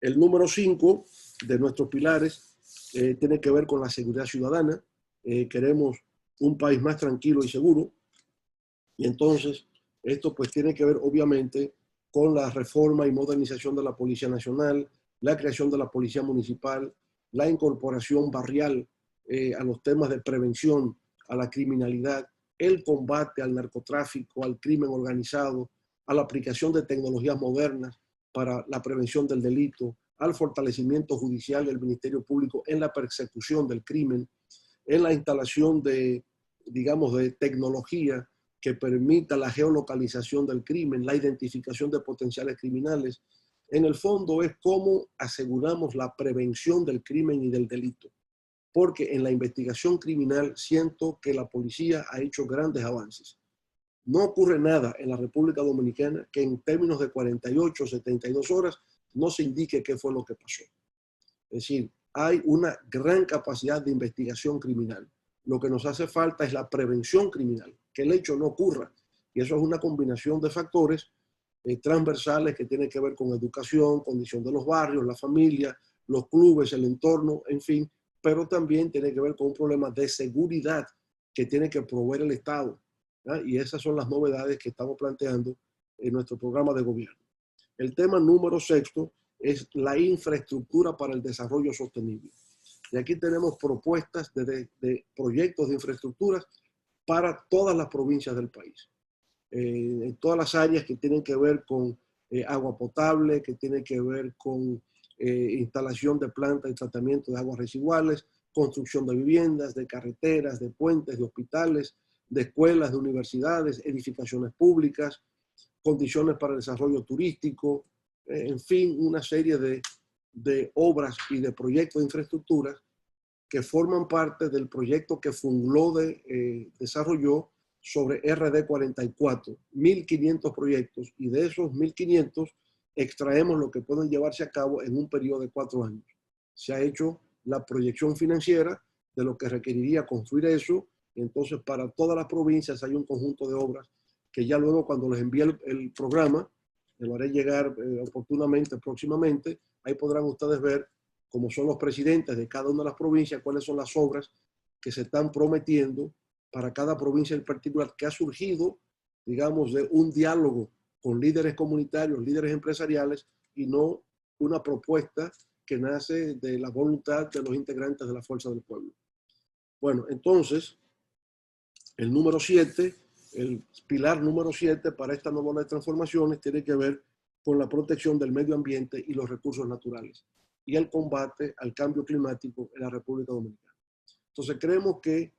El número 5 de nuestros pilares tiene que ver con la seguridad ciudadana. Queremos un país más tranquilo y seguro. Y entonces esto pues tiene que ver obviamente con la reforma y modernización de la Policía Nacional, la creación de la Policía Municipal, la incorporación barrial a los temas de prevención a la criminalidad, el combate al narcotráfico, al crimen organizado, a la aplicación de tecnologías modernas para la prevención del delito, al fortalecimiento judicial del Ministerio Público en la persecución del crimen, en la instalación de, digamos, de tecnología que permita la geolocalización del crimen, la identificación de potenciales criminales. En el fondo es cómo aseguramos la prevención del crimen y del delito. Porque en la investigación criminal siento que la policía ha hecho grandes avances. No ocurre nada en la República Dominicana que en términos de 48 o 72 horas no se indique qué fue lo que pasó. Es decir, hay una gran capacidad de investigación criminal. Lo que nos hace falta es la prevención criminal, que el hecho no ocurra. Y eso es una combinación de factores transversales que tienen que ver con educación, condición de los barrios, la familia, los clubes, el entorno, en fin, pero también tiene que ver con un problema de seguridad que tiene que proveer el Estado, ¿verdad? Y esas son las novedades que estamos planteando en nuestro programa de gobierno. El tema número 6 es la infraestructura para el desarrollo sostenible. Y aquí tenemos propuestas de proyectos de infraestructuras para todas las provincias del país. En todas las áreas que tienen que ver con agua potable, que tiene que ver con instalación de plantas de tratamiento de aguas residuales, construcción de viviendas, de carreteras, de puentes, de hospitales, de escuelas, de universidades, edificaciones públicas, condiciones para el desarrollo turístico, en fin, una serie de obras y de proyectos de infraestructura que forman parte del proyecto que FUNGLODE desarrolló sobre RD 44, 1.500 proyectos, y de esos 1.500 extraemos lo que pueden llevarse a cabo en un periodo de 4 años. Se ha hecho la proyección financiera de lo que requeriría construir eso, y entonces para todas las provincias hay un conjunto de obras que ya luego cuando les envíe el programa, lo haré llegar oportunamente próximamente, ahí podrán ustedes ver cómo son los presidentes de cada una de las provincias, cuáles son las obras que se están prometiendo para cada provincia en particular, que ha surgido, digamos, de un diálogo con líderes comunitarios, líderes empresariales, y no una propuesta que nace de la voluntad de los integrantes de la Fuerza del Pueblo. Bueno, entonces, el número 7, el pilar número 7 para esta nueva ola de transformaciones tiene que ver con la protección del medio ambiente y los recursos naturales y el combate al cambio climático en la República Dominicana. Entonces, creemos que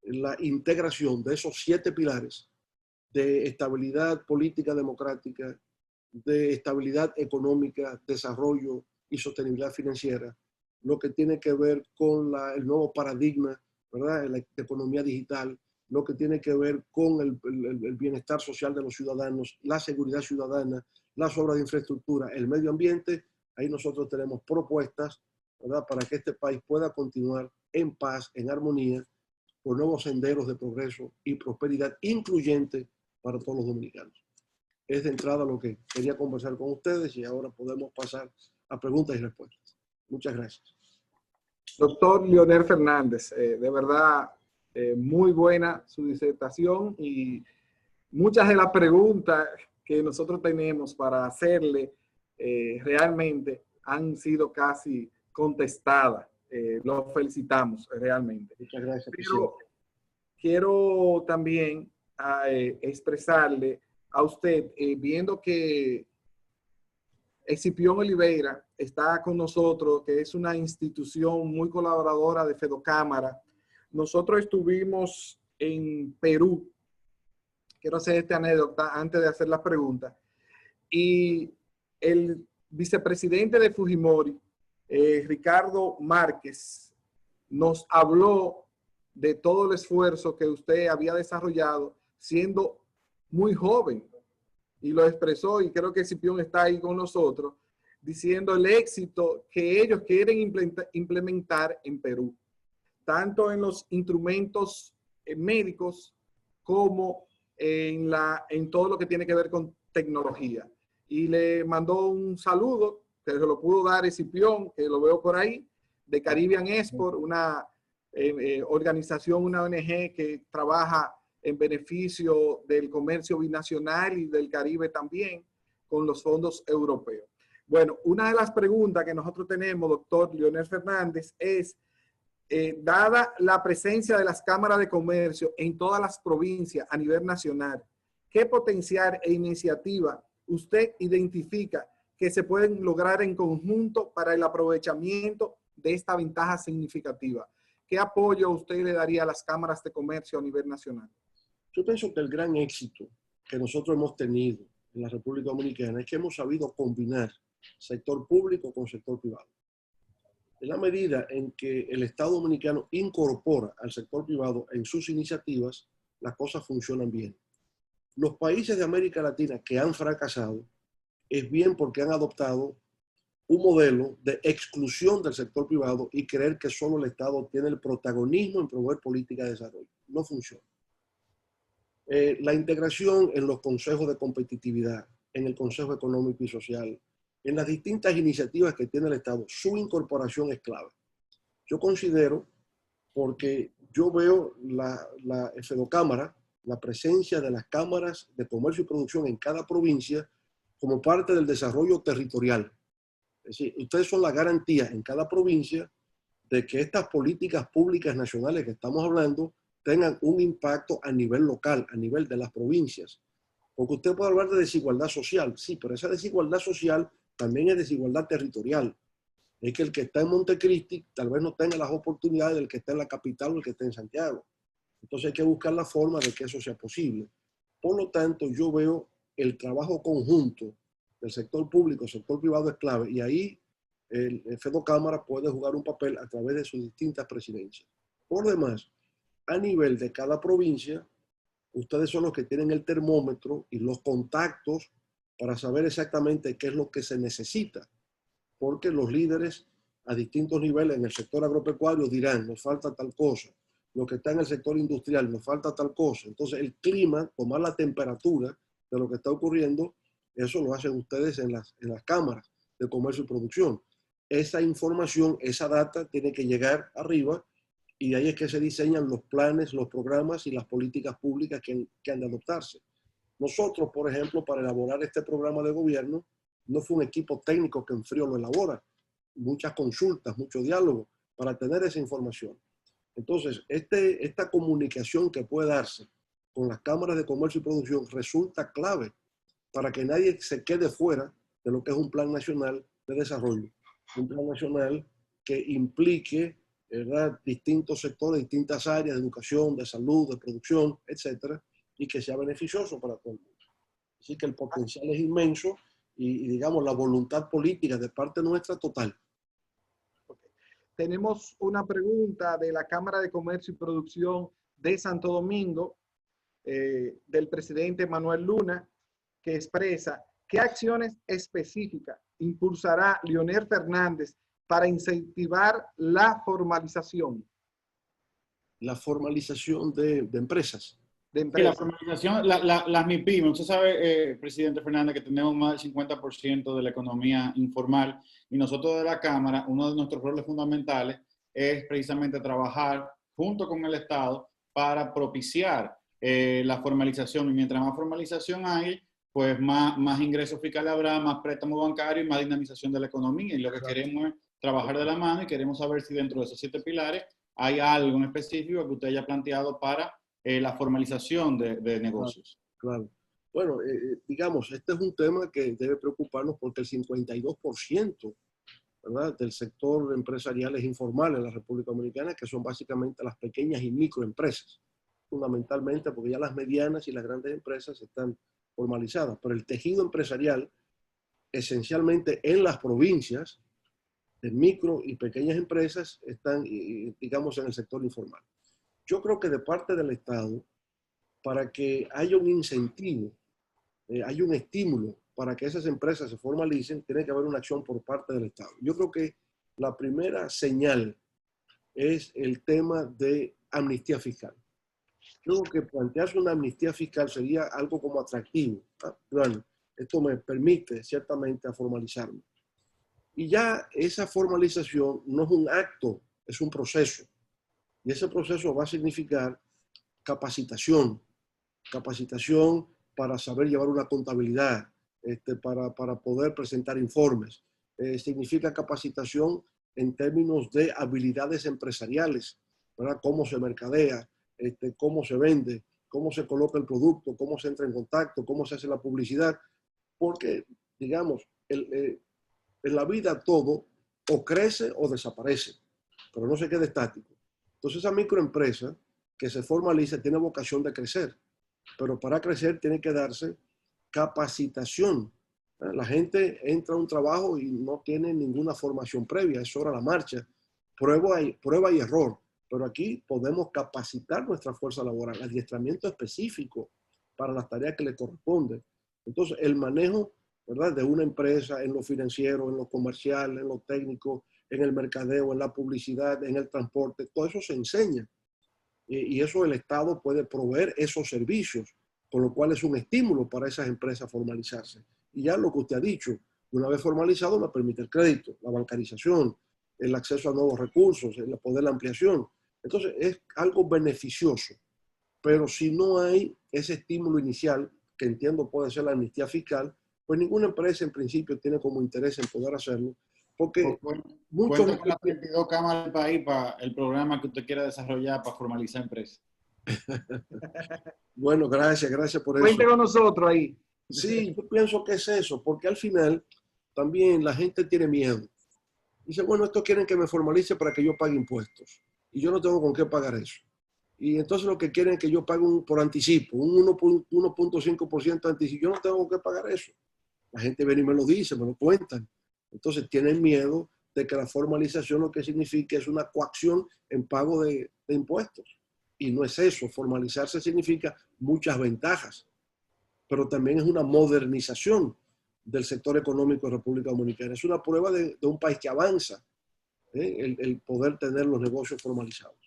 la integración de esos 7 pilares de estabilidad política democrática, de estabilidad económica, desarrollo y sostenibilidad financiera, lo que tiene que ver con el nuevo paradigma, ¿verdad?, la economía digital, lo que tiene que ver con el bienestar social de los ciudadanos, la seguridad ciudadana, las obras de infraestructura, el medio ambiente. Ahí nosotros tenemos propuestas, ¿verdad?, para que este país pueda continuar en paz, en armonía, por nuevos senderos de progreso y prosperidad incluyente para todos los dominicanos. Es de entrada lo que quería conversar con ustedes y ahora podemos pasar a preguntas y respuestas. Muchas gracias. Doctor Leonel Fernández, de verdad, muy buena su disertación y muchas de las preguntas que nosotros tenemos para hacerle realmente han sido casi contestadas. Lo felicitamos realmente. Muchas gracias. Pero quiero también expresarle a usted, viendo que Escipión Oliveira está con nosotros, que es una institución muy colaboradora de Fedocámara. Nosotros estuvimos en Perú. Quiero hacer esta anécdota antes de hacer las preguntas. Y el vicepresidente de Fujimori, Ricardo Márquez, nos habló de todo el esfuerzo que usted había desarrollado siendo muy joven. Y lo expresó, y creo que Escipión está ahí con nosotros, diciendo el éxito que ellos quieren implementar en Perú, tanto en los instrumentos médicos como en todo lo que tiene que ver con tecnología. Y le mandó un saludo, que se lo pudo dar Escipión, que lo veo por ahí, de Caribbean Export, una organización, una ONG que trabaja en beneficio del comercio binacional y del Caribe también, con los fondos europeos. Bueno, una de las preguntas que nosotros tenemos, doctor Leonel Fernández, es, dada la presencia de las cámaras de comercio en todas las provincias a nivel nacional, ¿qué potencial e iniciativa usted identifica que se pueden lograr en conjunto para el aprovechamiento de esta ventaja significativa? ¿Qué apoyo usted le daría a las cámaras de comercio a nivel nacional? Yo pienso que el gran éxito que nosotros hemos tenido en la República Dominicana es que hemos sabido combinar sector público con sector privado. En la medida en que el Estado dominicano incorpora al sector privado en sus iniciativas, las cosas funcionan bien. Los países de América Latina que han fracasado es bien porque han adoptado un modelo de exclusión del sector privado y creer que solo el Estado tiene el protagonismo en promover política de desarrollo. No funciona. La integración en los consejos de competitividad, en el Consejo Económico y Social, en las distintas iniciativas que tiene el Estado, su incorporación es clave. Yo considero, porque yo veo la Fedocámara, la presencia de las cámaras de comercio y producción en cada provincia como parte del desarrollo territorial. Es decir, ustedes son la garantía en cada provincia de que estas políticas públicas nacionales que estamos hablando tengan un impacto a nivel local, a nivel de las provincias. Porque usted puede hablar de desigualdad social, sí, pero esa desigualdad social también es desigualdad territorial. Es que el que está en Montecristi tal vez no tenga las oportunidades del que está en la capital o el que está en Santiago. Entonces hay que buscar la forma de que eso sea posible. Por lo tanto, yo veo el trabajo conjunto del sector público, sector privado es clave, y ahí el FEDOCámara puede jugar un papel a través de sus distintas presidencias. Por demás, a nivel de cada provincia, ustedes son los que tienen el termómetro y los contactos para saber exactamente qué es lo que se necesita, porque los líderes a distintos niveles en el sector agropecuario dirán, nos falta tal cosa, lo que está en el sector industrial, nos falta tal cosa. Entonces el clima, tomar la temperatura de lo que está ocurriendo, eso lo hacen ustedes en las cámaras de comercio y producción. Esa información, esa data tiene que llegar arriba y ahí es que se diseñan los planes, los programas y las políticas públicas que han de adoptarse. Nosotros, por ejemplo, para elaborar este programa de gobierno, no fue un equipo técnico que en frío lo elabora, muchas consultas, mucho diálogo para tener esa información. Entonces, esta comunicación que puede darse con las cámaras de comercio y producción resulta clave para que nadie se quede fuera de lo que es un plan nacional de desarrollo. Un plan nacional que implique, ¿verdad?, distintos sectores, distintas áreas de educación, de salud, de producción, etcétera, y que sea beneficioso para todo el mundo. Así que el potencial es inmenso y digamos, la voluntad política de parte nuestra total. Tenemos una pregunta de la Cámara de Comercio y Producción de Santo Domingo, del presidente Manuel Luna, que expresa qué acciones específicas impulsará Leonel Fernández para incentivar la formalización. La formalización de empresas. Sí, la formalización, las MIPIMES. Usted sabe, presidente Fernández, que tenemos más del 50% de la economía informal y nosotros de la Cámara, uno de nuestros roles fundamentales es precisamente trabajar junto con el Estado para propiciar la formalización. Y mientras más formalización hay, pues más ingresos fiscales habrá, más préstamo bancario y más dinamización de la economía. Y lo que queremos es trabajar de la mano y queremos saber si dentro de esos 7 pilares hay algo en específico que usted haya planteado para la formalización de negocios. Claro. Bueno, digamos, este es un tema que debe preocuparnos porque el 52%, ¿verdad?, del sector empresarial es informal en la República Dominicana, que son básicamente las pequeñas y microempresas, fundamentalmente porque ya las medianas y las grandes empresas están formalizadas. Pero el tejido empresarial, esencialmente en las provincias, de micro y pequeñas empresas, están, digamos, en el sector informal. Yo creo que de parte del Estado, para que haya un incentivo, haya un estímulo para que esas empresas se formalicen, tiene que haber una acción por parte del Estado. Yo creo que la primera señal es el tema de amnistía fiscal. Creo que plantearse una amnistía fiscal sería algo como atractivo. Bueno, esto me permite ciertamente a formalizarme. Y ya esa formalización no es un acto, es un proceso. Y ese proceso va a significar capacitación para saber llevar una contabilidad, para poder presentar informes. Significa capacitación en términos de habilidades empresariales, ¿verdad? Cómo se mercadea, cómo se vende, cómo se coloca el producto, cómo se entra en contacto, cómo se hace la publicidad. Porque, digamos, en la vida todo o crece o desaparece, pero no se queda estático. Entonces esa microempresa que se formaliza tiene vocación de crecer, pero para crecer tiene que darse capacitación. La gente entra a un trabajo y no tiene ninguna formación previa, es sobre la marcha, prueba y error, pero aquí podemos capacitar nuestra fuerza laboral, adiestramiento específico para las tareas que le corresponden. Entonces el manejo, ¿verdad?, de una empresa en lo financiero, en lo comercial, en lo técnico, en el mercadeo, en la publicidad, en el transporte, todo eso se enseña. Y eso el Estado puede proveer esos servicios, con lo cual es un estímulo para esas empresas formalizarse. Y ya lo que usted ha dicho, una vez formalizado me permite el crédito, la bancarización, el acceso a nuevos recursos, el poder la ampliación. Entonces es algo beneficioso, pero si no hay ese estímulo inicial, que entiendo puede ser la amnistía fiscal, pues ninguna empresa en principio tiene como interés en poder hacerlo, porque cuenta con las 32 cámaras del país para el programa que usted quiera desarrollar para formalizar empresas. Bueno, gracias por eso. Cuente con nosotros ahí. Sí, yo pienso que es eso, porque al final también la gente tiene miedo. Dice, bueno, estos quieren que me formalice para que yo pague impuestos. Y yo no tengo con qué pagar eso. Y entonces lo que quieren es que yo pague por anticipo, un 1.5% de anticipo. Yo no tengo con qué pagar eso. La gente viene y me lo dice, me lo cuentan. Entonces tienen miedo de que la formalización lo que significa es una coacción en pago de impuestos. Y no es eso. Formalizarse significa muchas ventajas, pero también es una modernización del sector económico de República Dominicana. Es una prueba de un país que avanza, el poder tener los negocios formalizados.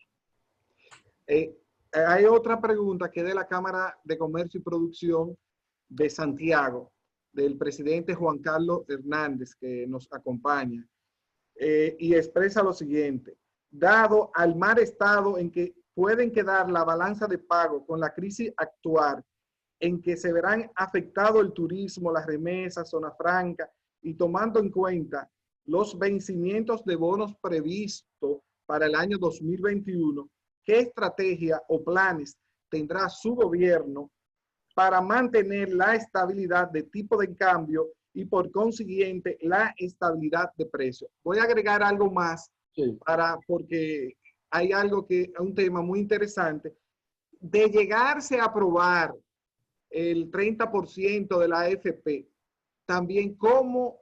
Hay otra pregunta que es de la Cámara de Comercio y Producción de Santiago, del presidente Juan Carlos Hernández, que nos acompaña, y expresa lo siguiente: dado al mal estado en que pueden quedar la balanza de pago con la crisis actual, en que se verán afectados el turismo, las remesas, zona franca, y tomando en cuenta los vencimientos de bonos previstos para el año 2021, ¿qué estrategia o planes tendrá su gobierno para mantener la estabilidad de tipo de cambio y por consiguiente la estabilidad de precios? Voy a agregar algo más, Sí. porque hay algo un tema muy interesante. De llegarse a aprobar el 30% de la AFP, también cómo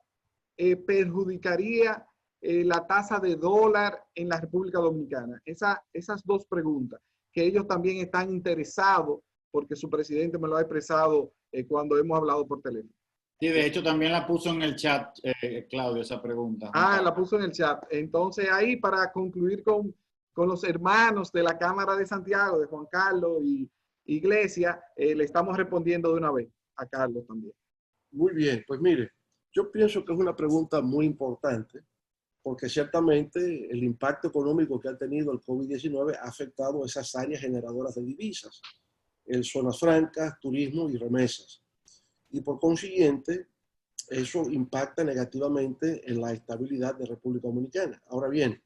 perjudicaría la tasa de dólar en la República Dominicana. Esas dos preguntas, que ellos también están interesados, porque su presidente me lo ha expresado cuando hemos hablado por teléfono. Sí, de hecho también la puso en el chat, Claudio, esa pregunta. La puso en el chat. Entonces ahí, para concluir con los hermanos de la Cámara de Santiago, de Juan Carlos y Iglesia, le estamos respondiendo de una vez a Carlos también. Muy bien, pues mire, yo pienso que es una pregunta muy importante, porque ciertamente el impacto económico que ha tenido el COVID-19 ha afectado a esas áreas generadoras de divisas, zonas francas, turismo y remesas. Y por consiguiente, eso impacta negativamente en la estabilidad de República Dominicana. Ahora bien,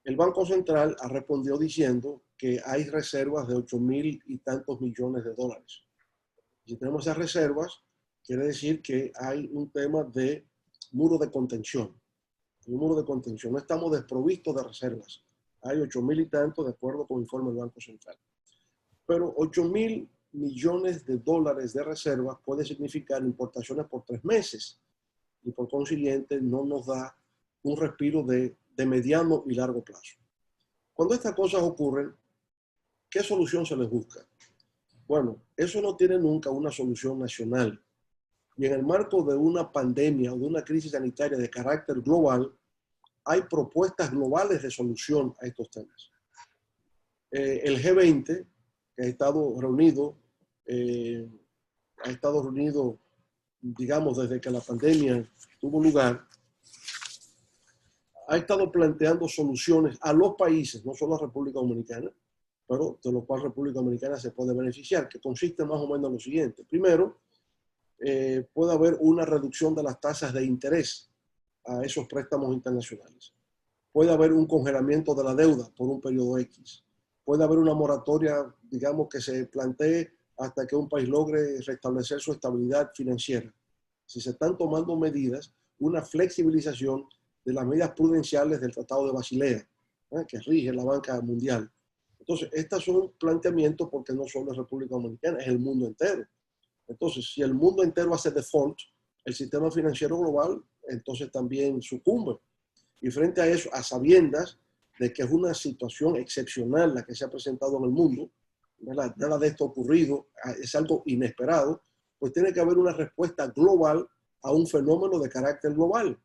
el Banco Central ha respondido diciendo que hay reservas de 8.000 y tantos millones de dólares. Si tenemos esas reservas, quiere decir que hay un tema de muro de contención. Un muro de contención. No estamos desprovistos de reservas. Hay 8.000 y tantos de acuerdo con el informe del Banco Central. Pero 8.000 millones de dólares de reservas puede significar importaciones por 3 meses y por consiguiente no nos da un respiro de mediano y largo plazo. Cuando estas cosas ocurren, ¿qué solución se les busca? Bueno, eso no tiene nunca una solución nacional. Y en el marco de una pandemia o de una crisis sanitaria de carácter global, hay propuestas globales de solución a estos temas. El G20, que ha estado reunido, digamos, desde que la pandemia tuvo lugar, ha estado planteando soluciones a los países, no solo a República Dominicana, pero de los cuales República Dominicana se puede beneficiar, que consiste más o menos en lo siguiente. Primero, puede haber una reducción de las tasas de interés a esos préstamos internacionales. Puede haber un congelamiento de la deuda por un periodo X. Puede haber una moratoria, digamos, que se plantee hasta que un país logre restablecer su estabilidad financiera. Si se están tomando medidas, una flexibilización de las medidas prudenciales del Tratado de Basilea, que rige la banca mundial. Entonces, estos son planteamientos porque no solo es República Dominicana, es el mundo entero. Entonces, si el mundo entero hace default, el sistema financiero global entonces también sucumbe. Y frente a eso, a sabiendas de que es una situación excepcional la que se ha presentado en el mundo, nada de esto ocurrido, es algo inesperado, pues tiene que haber una respuesta global a un fenómeno de carácter global.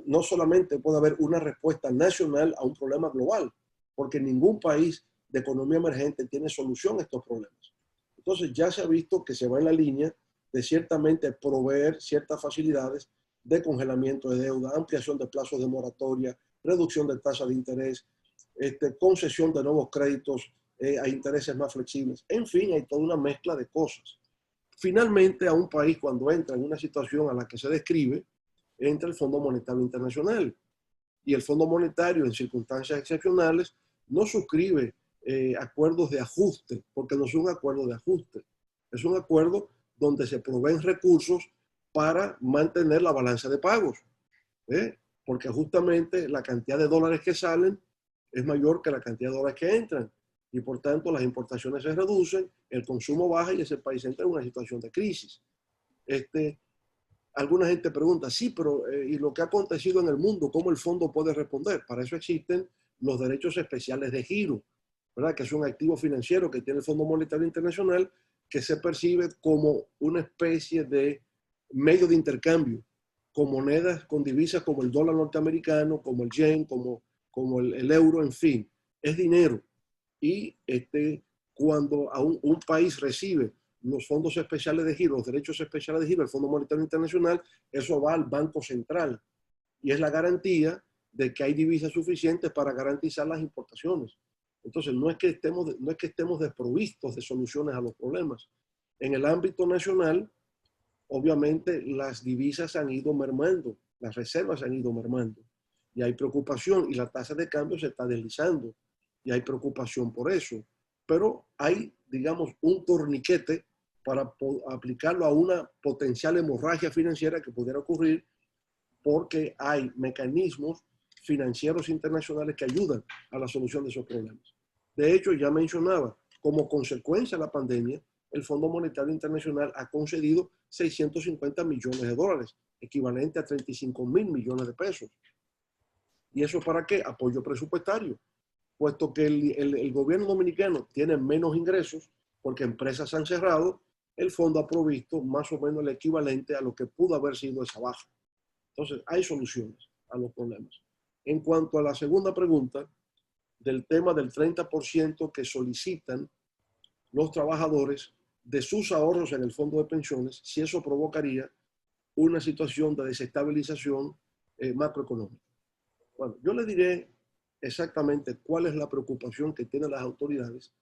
No solamente puede haber una respuesta nacional a un problema global, porque ningún país de economía emergente tiene solución a estos problemas. Entonces ya se ha visto que se va en la línea de ciertamente proveer ciertas facilidades de congelamiento de deuda, ampliación de plazos de moratoria, reducción de tasas de interés, concesión de nuevos créditos a intereses más flexibles. En fin, hay toda una mezcla de cosas. Finalmente, a un país cuando entra en una situación a la que se describe, entra el Fondo Monetario Internacional. Y el Fondo Monetario, en circunstancias excepcionales, no suscribe acuerdos de ajuste, porque no es un acuerdo de ajuste, es un acuerdo donde se proveen recursos para mantener la balanza de pagos, porque justamente la cantidad de dólares que salen es mayor que la cantidad de dólares que entran, y por tanto las importaciones se reducen, el consumo baja y ese país entra en una situación de crisis. Alguna gente pregunta, sí, pero ¿y lo que ha acontecido en el mundo? ¿Cómo el fondo puede responder? Para eso existen los derechos especiales de giro, ¿verdad? Que es un activo financiero que tiene el Fondo Monetario Internacional, que se percibe como una especie de medio de intercambio, con monedas, con divisas como el dólar norteamericano, como el yen, como el euro, en fin, es dinero. Y cuando un país recibe los fondos especiales de giro, los derechos especiales de giro del Fondo Monetario Internacional, eso va al Banco Central y es la garantía de que hay divisas suficientes para garantizar las importaciones. Entonces, no es que estemos desprovistos de soluciones a los problemas. En el ámbito nacional, obviamente, las divisas han ido mermando, las reservas han ido mermando y hay preocupación y la tasa de cambio se está deslizando y hay preocupación por eso. Pero hay, digamos, un torniquete para aplicarlo a una potencial hemorragia financiera que pudiera ocurrir porque hay mecanismos financieros internacionales que ayudan a la solución de esos problemas. De hecho, ya mencionaba, como consecuencia de la pandemia, el Fondo Monetario Internacional ha concedido 650 millones de dólares, equivalente a 35.000 millones de pesos. ¿Y eso para qué? Apoyo presupuestario, puesto que el gobierno dominicano tiene menos ingresos porque empresas han cerrado, el fondo ha provisto más o menos el equivalente a lo que pudo haber sido esa baja. Entonces, hay soluciones a los problemas. En cuanto a la segunda pregunta, del tema del 30% que solicitan los trabajadores de sus ahorros en el fondo de pensiones, si eso provocaría una situación de desestabilización macroeconómica. Bueno, yo le diré exactamente cuál es la preocupación que tienen las autoridades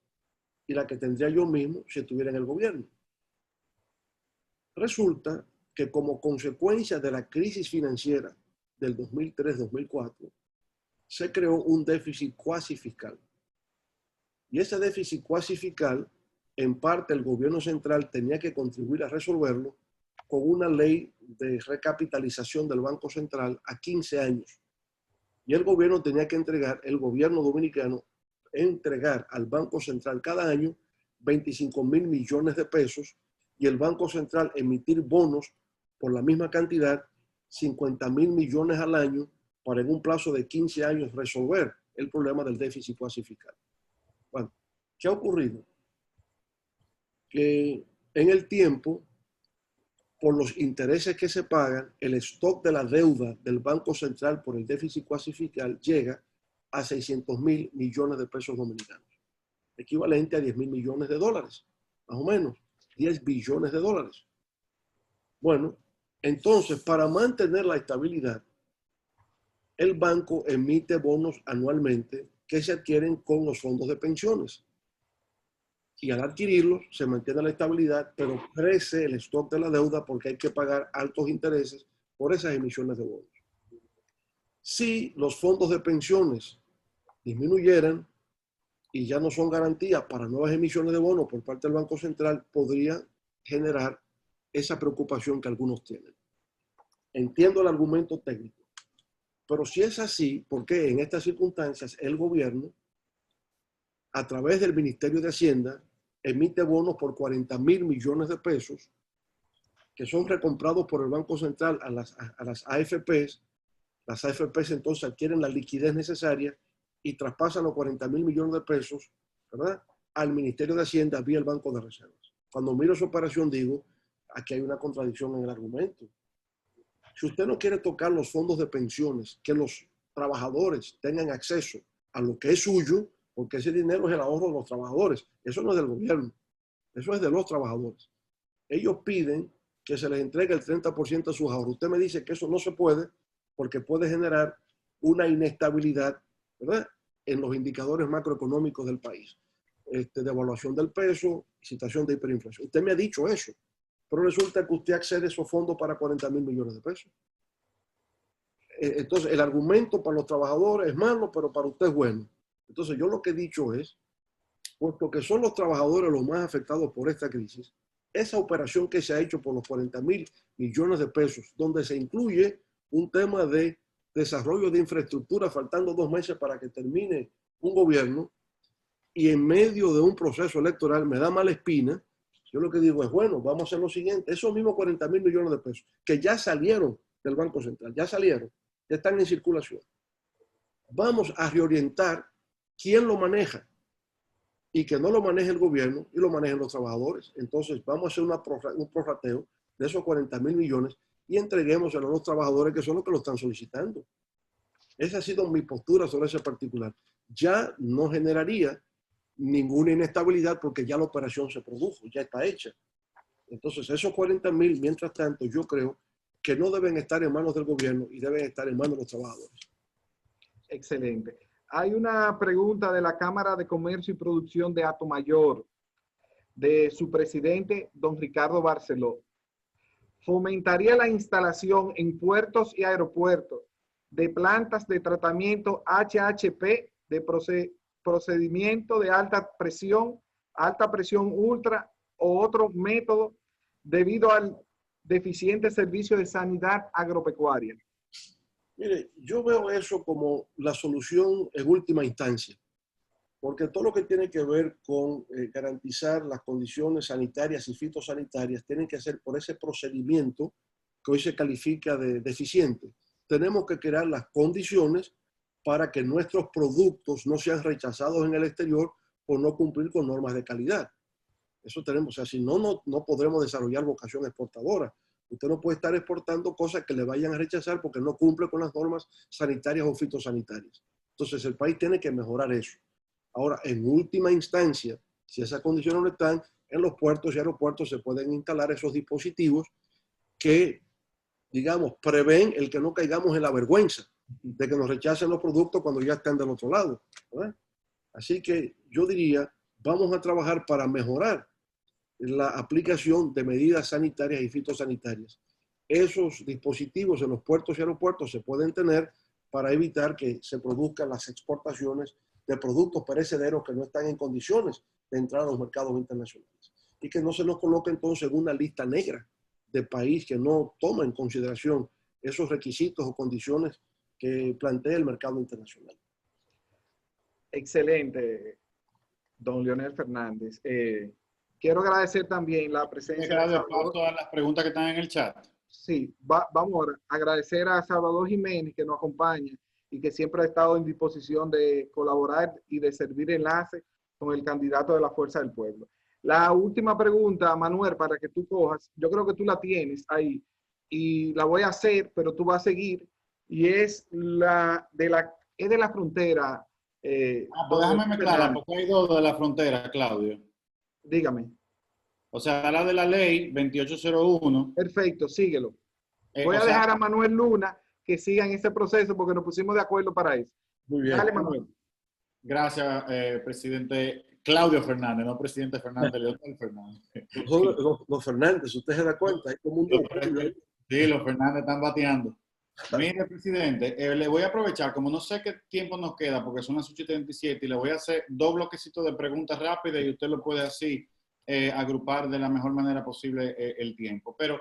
y la que tendría yo mismo si estuviera en el gobierno. Resulta que como consecuencia de la crisis financiera del 2003-2004, se creó un déficit cuasi fiscal. Y ese déficit cuasi fiscal, en parte el gobierno central tenía que contribuir a resolverlo con una ley de recapitalización del Banco Central a 15 años. Y el gobierno tenía que entregar, el gobierno dominicano, entregar al Banco Central cada año 25.000 millones de pesos y el Banco Central emitir bonos por la misma cantidad, 50.000 millones al año, para en un plazo de 15 años resolver el problema del déficit cuasi fiscal. Bueno, ¿qué ha ocurrido? Que en el tiempo, por los intereses que se pagan, el stock de la deuda del Banco Central por el déficit cuasi fiscal llega a 600.000 millones de pesos dominicanos, equivalente a 10.000 millones de dólares, más o menos, 10 billones de dólares. Bueno, entonces, para mantener la estabilidad, el banco emite bonos anualmente que se adquieren con los fondos de pensiones. Y al adquirirlos se mantiene la estabilidad, pero crece el stock de la deuda porque hay que pagar altos intereses por esas emisiones de bonos. Si los fondos de pensiones disminuyeran y ya no son garantías para nuevas emisiones de bonos por parte del Banco Central, podría generar esa preocupación que algunos tienen. Entiendo el argumento técnico, pero si es así, ¿por qué en estas circunstancias el gobierno, a través del Ministerio de Hacienda, emite bonos por 40.000 millones de pesos que son recomprados por el Banco Central a las AFPs? Las AFPs entonces adquieren la liquidez necesaria y traspasan los 40.000 millones de pesos, ¿verdad?, al Ministerio de Hacienda vía el Banco de Reservas. Cuando miro esa operación digo, aquí hay una contradicción en el argumento. Si usted no quiere tocar los fondos de pensiones, que los trabajadores tengan acceso a lo que es suyo, porque ese dinero es el ahorro de los trabajadores, eso no es del gobierno, eso es de los trabajadores. Ellos piden que se les entregue el 30% de sus ahorros. Usted me dice que eso no se puede porque puede generar una inestabilidad, ¿verdad?, en los indicadores macroeconómicos del país. Devaluación del peso, situación de hiperinflación. Usted me ha dicho eso, pero resulta que usted accede a esos fondos para 40.000 millones de pesos. Entonces, el argumento para los trabajadores es malo, pero para usted es bueno. Entonces, yo lo que he dicho es puesto que son los trabajadores los más afectados por esta crisis, esa operación que se ha hecho por los 40.000 millones de pesos, donde se incluye un tema de desarrollo de infraestructura, faltando 2 meses para que termine un gobierno, y en medio de un proceso electoral me da mala espina. Yo lo que digo es, bueno, vamos a hacer lo siguiente, esos mismos 40.000 millones de pesos que ya salieron del Banco Central, ya salieron, ya están en circulación. Vamos a reorientar quién lo maneja y que no lo maneje el gobierno y lo manejen los trabajadores. Entonces vamos a hacer un prorrateo de esos 40.000 millones y entreguémoselo a los trabajadores que son los que lo están solicitando. Esa ha sido mi postura sobre ese particular. Ya no generaría ninguna inestabilidad porque ya la operación se produjo, ya está hecha. Entonces esos 40.000, mientras tanto, yo creo que no deben estar en manos del gobierno y deben estar en manos de los trabajadores. Excelente. Hay una pregunta de la Cámara de Comercio y Producción de Atomayor, de su presidente, don Ricardo Barceló. ¿Fomentaría la instalación en puertos y aeropuertos de plantas de tratamiento HHP de procedimiento de alta presión ultra o otro método debido al deficiente servicio de sanidad agropecuaria? Mire, yo veo eso como la solución en última instancia, porque todo lo que tiene que ver con garantizar las condiciones sanitarias y fitosanitarias tienen que ser por ese procedimiento que hoy se califica de deficiente. Tenemos que crear las condiciones para que nuestros productos no sean rechazados en el exterior por no cumplir con normas de calidad. Eso tenemos, o sea, si no, no podremos desarrollar vocación exportadora. Usted no puede estar exportando cosas que le vayan a rechazar porque no cumple con las normas sanitarias o fitosanitarias. Entonces el país tiene que mejorar eso. Ahora, en última instancia, si esas condiciones no están, en los puertos y aeropuertos se pueden instalar esos dispositivos que, digamos, prevén el que no caigamos en la vergüenza de que nos rechacen los productos cuando ya están del otro lado, ¿verdad? Así que yo diría, vamos a trabajar para mejorar la aplicación de medidas sanitarias y fitosanitarias. Esos dispositivos en los puertos y aeropuertos se pueden tener para evitar que se produzcan las exportaciones de productos perecederos que no están en condiciones de entrar a los mercados internacionales. Y que no se nos coloque entonces en una lista negra de país que no toma en consideración esos requisitos o condiciones que plantea el mercado internacional. Excelente, don Leonel Fernández. Quiero agradecer también la presencia de todas las preguntas que están en el chat. Sí, vamos a agradecer a Salvador Jiménez que nos acompaña y que siempre ha estado en disposición de colaborar y de servir enlace con el candidato de la Fuerza del Pueblo. La última pregunta, Manuel, para que tú cojas, yo creo que tú la tienes ahí y la voy a hacer, pero tú vas a seguir, y es de la frontera. Pues déjame mezclarla, porque hay dos de la frontera, Claudio. Dígame. O sea, la de la ley 2801. Perfecto, síguelo. Voy a dejar a Manuel Luna que siga en ese proceso porque nos pusimos de acuerdo para eso. Muy bien. Dale, Manuel. Gracias, presidente Claudio Fernández, no presidente Fernández, Leonel Fernández. Los Fernández, usted se da cuenta, hay como un... Sí, los Fernández están bateando. Mire, presidente, le voy a aprovechar, como no sé qué tiempo nos queda, porque son las 8:37, y le voy a hacer 2 bloquecitos de preguntas rápidas y usted lo puede así agrupar de la mejor manera posible el tiempo. Pero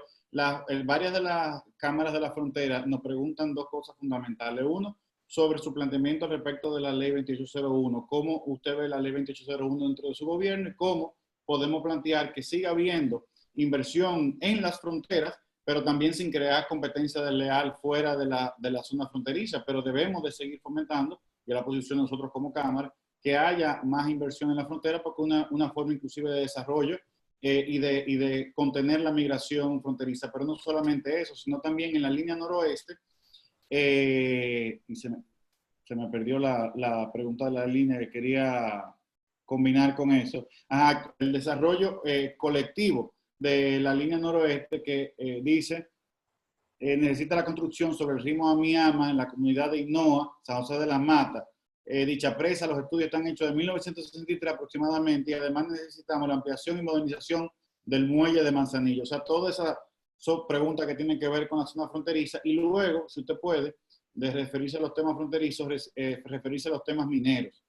varias de las cámaras de la frontera nos preguntan 2 cosas fundamentales. Uno, sobre su planteamiento respecto de la ley 2801. ¿Cómo usted ve la ley 2801 dentro de su gobierno y cómo podemos plantear que siga habiendo inversión en las fronteras, pero también sin crear competencia desleal fuera de la zona fronteriza? Pero debemos de seguir fomentando, y la posición de nosotros como Cámara, que haya más inversión en la frontera, porque una forma inclusive de desarrollo y de contener la migración fronteriza. Pero no solamente eso, sino también en la línea noroeste. Y se me perdió la pregunta de la línea que quería combinar con eso. El desarrollo colectivo de la línea noroeste que dice necesita la construcción sobre el ritmo Amiama en la comunidad de Hinoa, San José de la Mata. Dicha presa, los estudios están hechos de 1963 aproximadamente, y además necesitamos la ampliación y modernización del muelle de Manzanillo. O sea, todas esas son preguntas que tienen que ver con la zona fronteriza. Y luego, si usted puede, de referirse a los temas fronterizos, referirse a los temas mineros.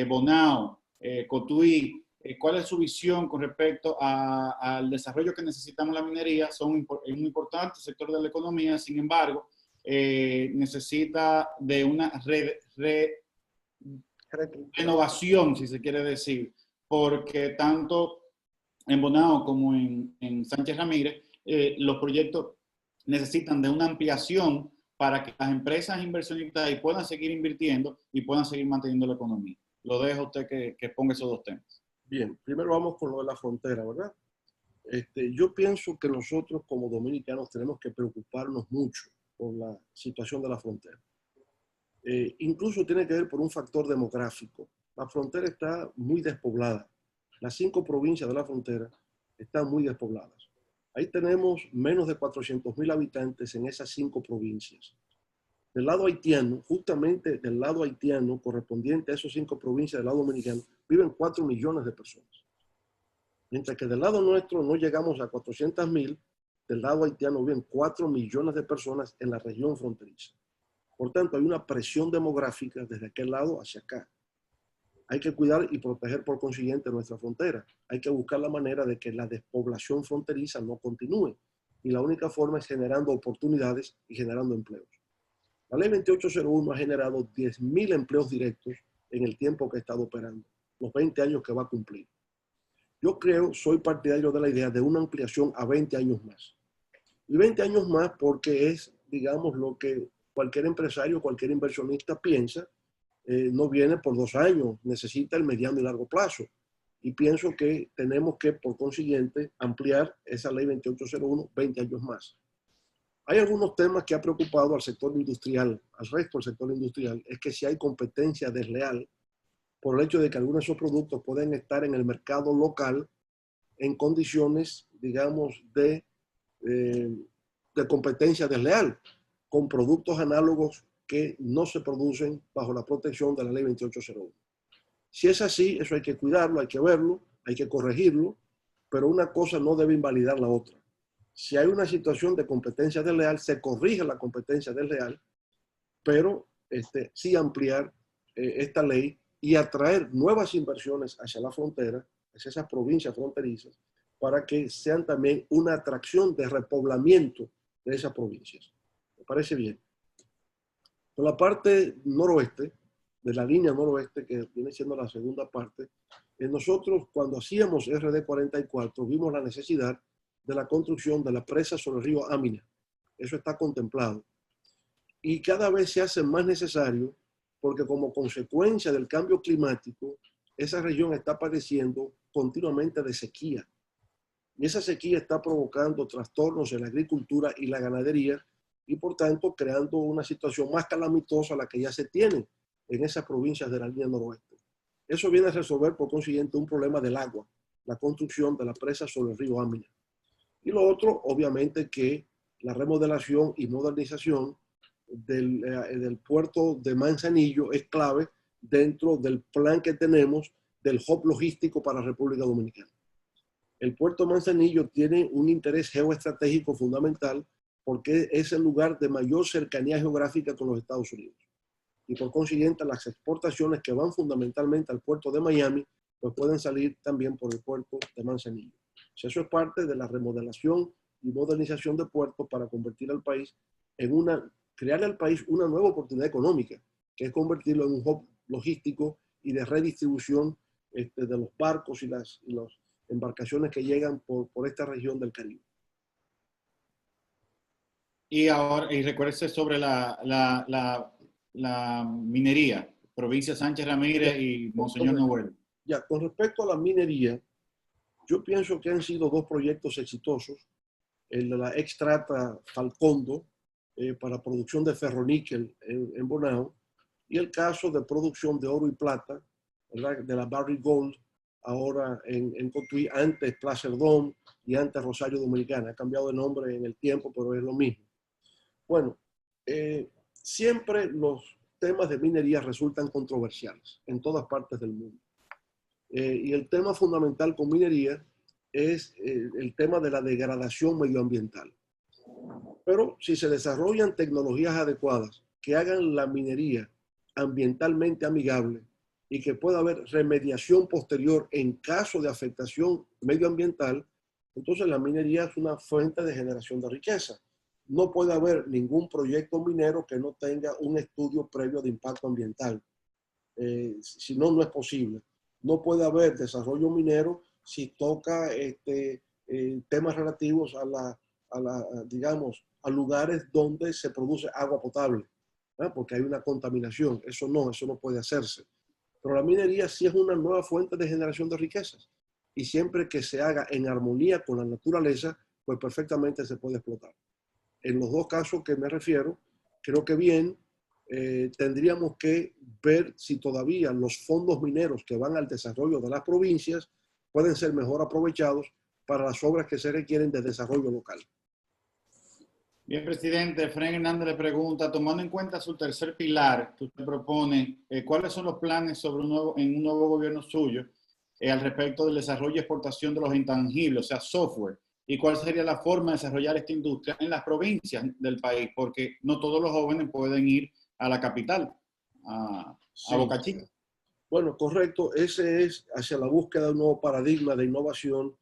Bonao, Cotuí. ¿Cuál es su visión con respecto al desarrollo que necesitamos la minería? Es un importante sector de la economía, sin embargo, necesita de una renovación, si se quiere decir, porque tanto en Bonao como en Sánchez Ramírez, los proyectos necesitan de una ampliación para que las empresas inversionistas ahí puedan seguir invirtiendo y puedan seguir manteniendo la economía. Lo dejo a usted que ponga esos dos temas. Bien, primero vamos con lo de la frontera, ¿verdad? Yo pienso que nosotros como dominicanos tenemos que preocuparnos mucho por la situación de la frontera. Incluso tiene que ver por un factor demográfico. La frontera está muy despoblada. Las 5 provincias de la frontera están muy despobladas. Ahí tenemos menos de 400.000 habitantes en esas 5 provincias. Del lado haitiano, justamente del lado haitiano, correspondiente a esas 5 provincias del lado dominicano, viven 4 millones de personas. Mientras que del lado nuestro no llegamos a 400.000, del lado haitiano viven 4 millones de personas en la región fronteriza. Por tanto, hay una presión demográfica desde aquel lado hacia acá. Hay que cuidar y proteger por consiguiente nuestra frontera. Hay que buscar la manera de que la despoblación fronteriza no continúe. Y la única forma es generando oportunidades y generando empleos. La ley 2801 ha generado 10.000 empleos directos en el tiempo que ha estado operando, los 20 años que va a cumplir. Yo soy partidario de la idea de una ampliación a 20 años más. Y 20 años más porque es, digamos, lo que cualquier empresario, cualquier inversionista piensa, no viene por 2 años, necesita el mediano y largo plazo. Y pienso que tenemos que, por consiguiente, ampliar esa ley 2801 20 años más. Hay algunos temas que ha preocupado al sector industrial, al resto del sector industrial, es que si hay competencia desleal, por el hecho de que algunos de esos productos pueden estar en el mercado local en condiciones, digamos, de competencia desleal, con productos análogos que no se producen bajo la protección de la ley 2801. Si es así, eso hay que cuidarlo, hay que verlo, hay que corregirlo, pero una cosa no debe invalidar la otra. Si hay una situación de competencia desleal, se corrige la competencia desleal, pero sí ampliar esta ley y atraer nuevas inversiones hacia la frontera, hacia esas provincias fronterizas, para que sean también una atracción de repoblamiento de esas provincias. Me parece bien. Por la parte noroeste, de la línea noroeste, que viene siendo la segunda parte, nosotros cuando hacíamos RD 44 vimos la necesidad de la construcción de la presa sobre el río Amina. Eso está contemplado. Y cada vez se hace más necesario porque como consecuencia del cambio climático, esa región está padeciendo continuamente de sequía. Y esa sequía está provocando trastornos en la agricultura y la ganadería y por tanto creando una situación más calamitosa a la que ya se tiene en esas provincias de la línea noroeste. Eso viene a resolver por consiguiente un problema del agua, la construcción de la presa sobre el río Amina. Y lo otro, obviamente, que la remodelación y modernización del puerto de Manzanillo es clave dentro del plan que tenemos del hub logístico para la República Dominicana. El puerto de Manzanillo tiene un interés geoestratégico fundamental porque es el lugar de mayor cercanía geográfica con los Estados Unidos. Y por consiguiente, las exportaciones que van fundamentalmente al puerto de Miami, pues pueden salir también por el puerto de Manzanillo. Eso es parte de la remodelación y modernización de puertos para convertir al país crearle al país una nueva oportunidad económica, que es convertirlo en un hub logístico y de redistribución de los barcos y las embarcaciones que llegan por esta región del Caribe. Y ahora, y recuérdese sobre la minería, provincia Sánchez Ramírez y Monseñor Noel. Ya, con respecto a la minería, yo pienso que han sido 2 proyectos exitosos. El de la extrata Falcondo para producción de ferroníquel en Bonao y el caso de producción de oro y plata, ¿verdad? De la Barrick Gold, ahora en Cotuí, antes Placer Dome y antes Rosario Dominicana. Ha cambiado de nombre en el tiempo, pero es lo mismo. Bueno, siempre los temas de minería resultan controversiales en todas partes del mundo. Y el tema fundamental con minería es el tema de la degradación medioambiental. Pero si se desarrollan tecnologías adecuadas que hagan la minería ambientalmente amigable, y que pueda haber remediación posterior en caso de afectación medioambiental, entonces la minería es una fuente de generación de riqueza. No puede haber ningún proyecto minero que no tenga un estudio previo de impacto ambiental. Si no, no es posible. No puede haber desarrollo minero si toca temas relativos digamos, a lugares donde se produce agua potable, ¿verdad? Porque hay una contaminación. Eso no puede hacerse. Pero la minería sí es una nueva fuente de generación de riquezas. Y siempre que se haga en armonía con la naturaleza, pues perfectamente se puede explotar. En los dos casos que me refiero, creo que bien, tendríamos que ver si todavía los fondos mineros que van al desarrollo de las provincias pueden ser mejor aprovechados para las obras que se requieren de desarrollo local. Bien, presidente, Fren Hernández le pregunta, tomando en cuenta su tercer pilar que usted propone, ¿cuáles son los planes sobre en un nuevo gobierno suyo al respecto del desarrollo y exportación de los intangibles, o sea, software? ¿Y cuál sería la forma de desarrollar esta industria en las provincias del país? Porque no todos los jóvenes pueden ir a la capital, a Boca Chica. Bueno, correcto. Ese es hacia la búsqueda de un nuevo paradigma de innovación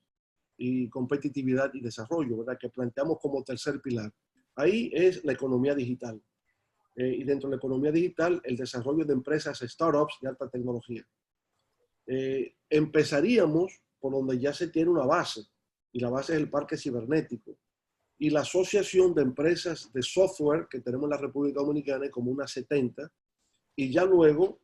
y competitividad y desarrollo, ¿verdad? Que planteamos como tercer pilar. Ahí es la economía digital. Y dentro de la economía digital, el desarrollo de empresas, startups de alta tecnología. Empezaríamos por donde ya se tiene una base, y la base es el parque cibernético. Y la asociación de empresas de software que tenemos en la República Dominicana es como unas 70, y ya luego,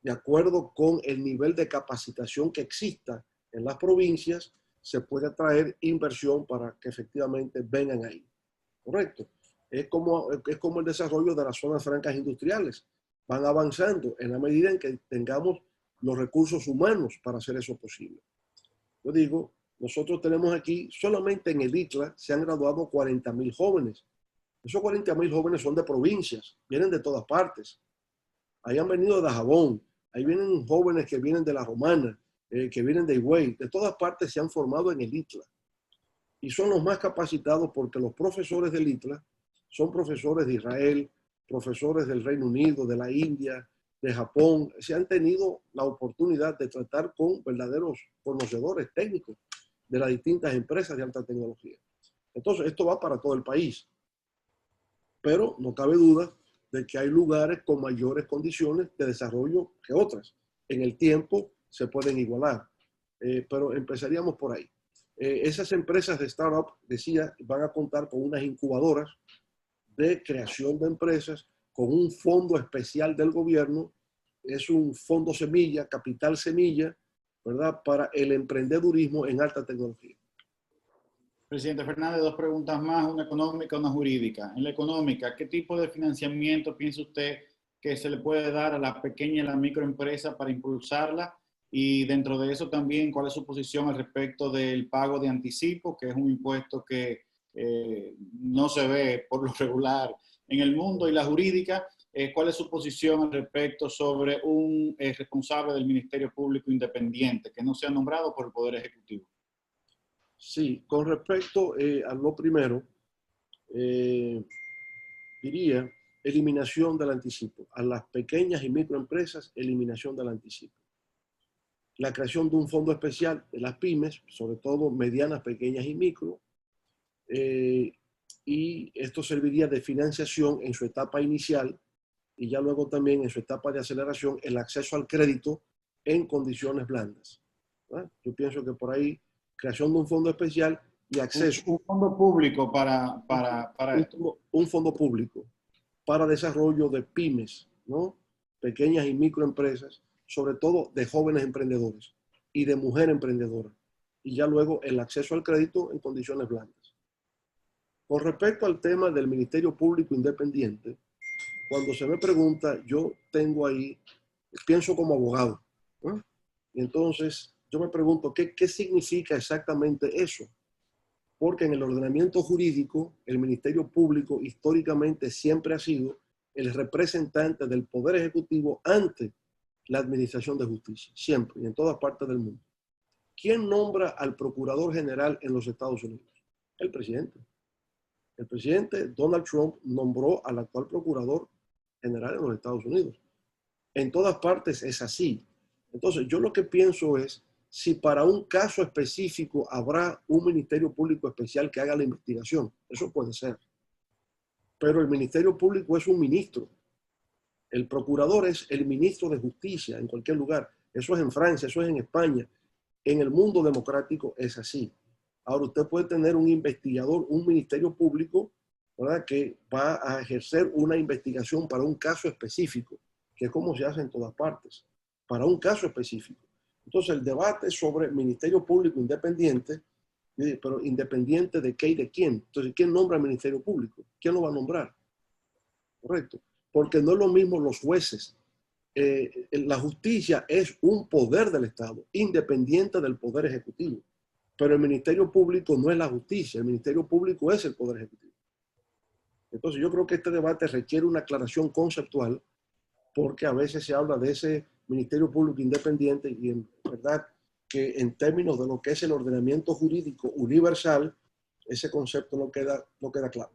de acuerdo con el nivel de capacitación que exista en las provincias, se puede atraer inversión para que efectivamente vengan ahí. Correcto. Es como el desarrollo de las zonas francas industriales. Van avanzando en la medida en que tengamos los recursos humanos para hacer eso posible. Yo digo, nosotros tenemos aquí, solamente en el ITLA se han graduado 40,000 jóvenes. Esos 40,000 jóvenes son de provincias, vienen de todas partes. Ahí han venido de Dajabón, ahí vienen jóvenes que vienen de La Romana, que vienen de Higüey, de todas partes se han formado en el ITLA. Y son los más capacitados porque los profesores del ITLA son profesores de Israel, profesores del Reino Unido, de la India, de Japón. Se han tenido la oportunidad de tratar con verdaderos conocedores técnicos de las distintas empresas de alta tecnología. Entonces, esto va para todo el país. Pero no cabe duda de que hay lugares con mayores condiciones de desarrollo que otras. En el tiempo se pueden igualar, pero empezaríamos por ahí. Esas empresas de startup, decía, van a contar con unas incubadoras de creación de empresas con un fondo especial del gobierno. Es un fondo semilla, capital semilla, ¿verdad? Para el emprendedurismo en alta tecnología. Presidente Fernández, dos preguntas más, una económica, una jurídica. En la económica, ¿qué tipo de financiamiento piensa usted que se le puede dar a la pequeña y la microempresa para impulsarla? Y dentro de eso también, ¿cuál es su posición al respecto del pago de anticipo, que es un impuesto que no se ve por lo regular en el mundo? Y la jurídica, ¿cuál es su posición al respecto sobre un responsable del Ministerio Público independiente que no sea nombrado por el Poder Ejecutivo? Sí, con respecto a lo primero, diría eliminación del anticipo. A las pequeñas y microempresas, eliminación del anticipo. La creación de un fondo especial de las pymes, sobre todo medianas, pequeñas y micro, y esto serviría de financiación en su etapa inicial y ya luego también en su etapa de aceleración el acceso al crédito en condiciones blandas. ¿Verdad? Yo pienso que por ahí, creación de un fondo especial y acceso. Un fondo público para esto. Un fondo público para desarrollo de pymes, ¿no? Pequeñas y microempresas, sobre todo de jóvenes emprendedores y de mujeres emprendedoras. Y ya luego el acceso al crédito en condiciones blandas. Con respecto al tema del Ministerio Público Independiente, cuando se me pregunta, yo tengo ahí, pienso como abogado, ¿no? Y entonces yo me pregunto, ¿qué significa exactamente eso? Porque en el ordenamiento jurídico, el Ministerio Público históricamente siempre ha sido el representante del Poder Ejecutivo ante la Administración de Justicia, siempre y en todas partes del mundo. ¿Quién nombra al Procurador General en los Estados Unidos? El presidente. El presidente Donald Trump nombró al actual Procurador General en los Estados Unidos. En todas partes es así. Entonces, yo lo que pienso es, si para un caso específico habrá un Ministerio Público especial que haga la investigación, eso puede ser. Pero el Ministerio Público es un ministro. El procurador es el ministro de Justicia en cualquier lugar. Eso es en Francia, eso es en España. En el mundo democrático es así. Ahora usted puede tener un investigador, un ministerio público, ¿verdad?, que va a ejercer una investigación para un caso específico, que es como se hace en todas partes, para un caso específico. Entonces el debate sobre ministerio público independiente, pero independiente de qué y de quién. Entonces, ¿quién nombra al ministerio público? ¿Quién lo va a nombrar? Correcto. Porque no es lo mismo los jueces. La justicia es un poder del Estado, independiente del poder ejecutivo. Pero el Ministerio Público no es la justicia, el Ministerio Público es el poder ejecutivo. Entonces yo creo que este debate requiere una aclaración conceptual, porque a veces se habla de ese Ministerio Público independiente y en verdad que en términos de lo que es el ordenamiento jurídico universal, ese concepto no queda claro.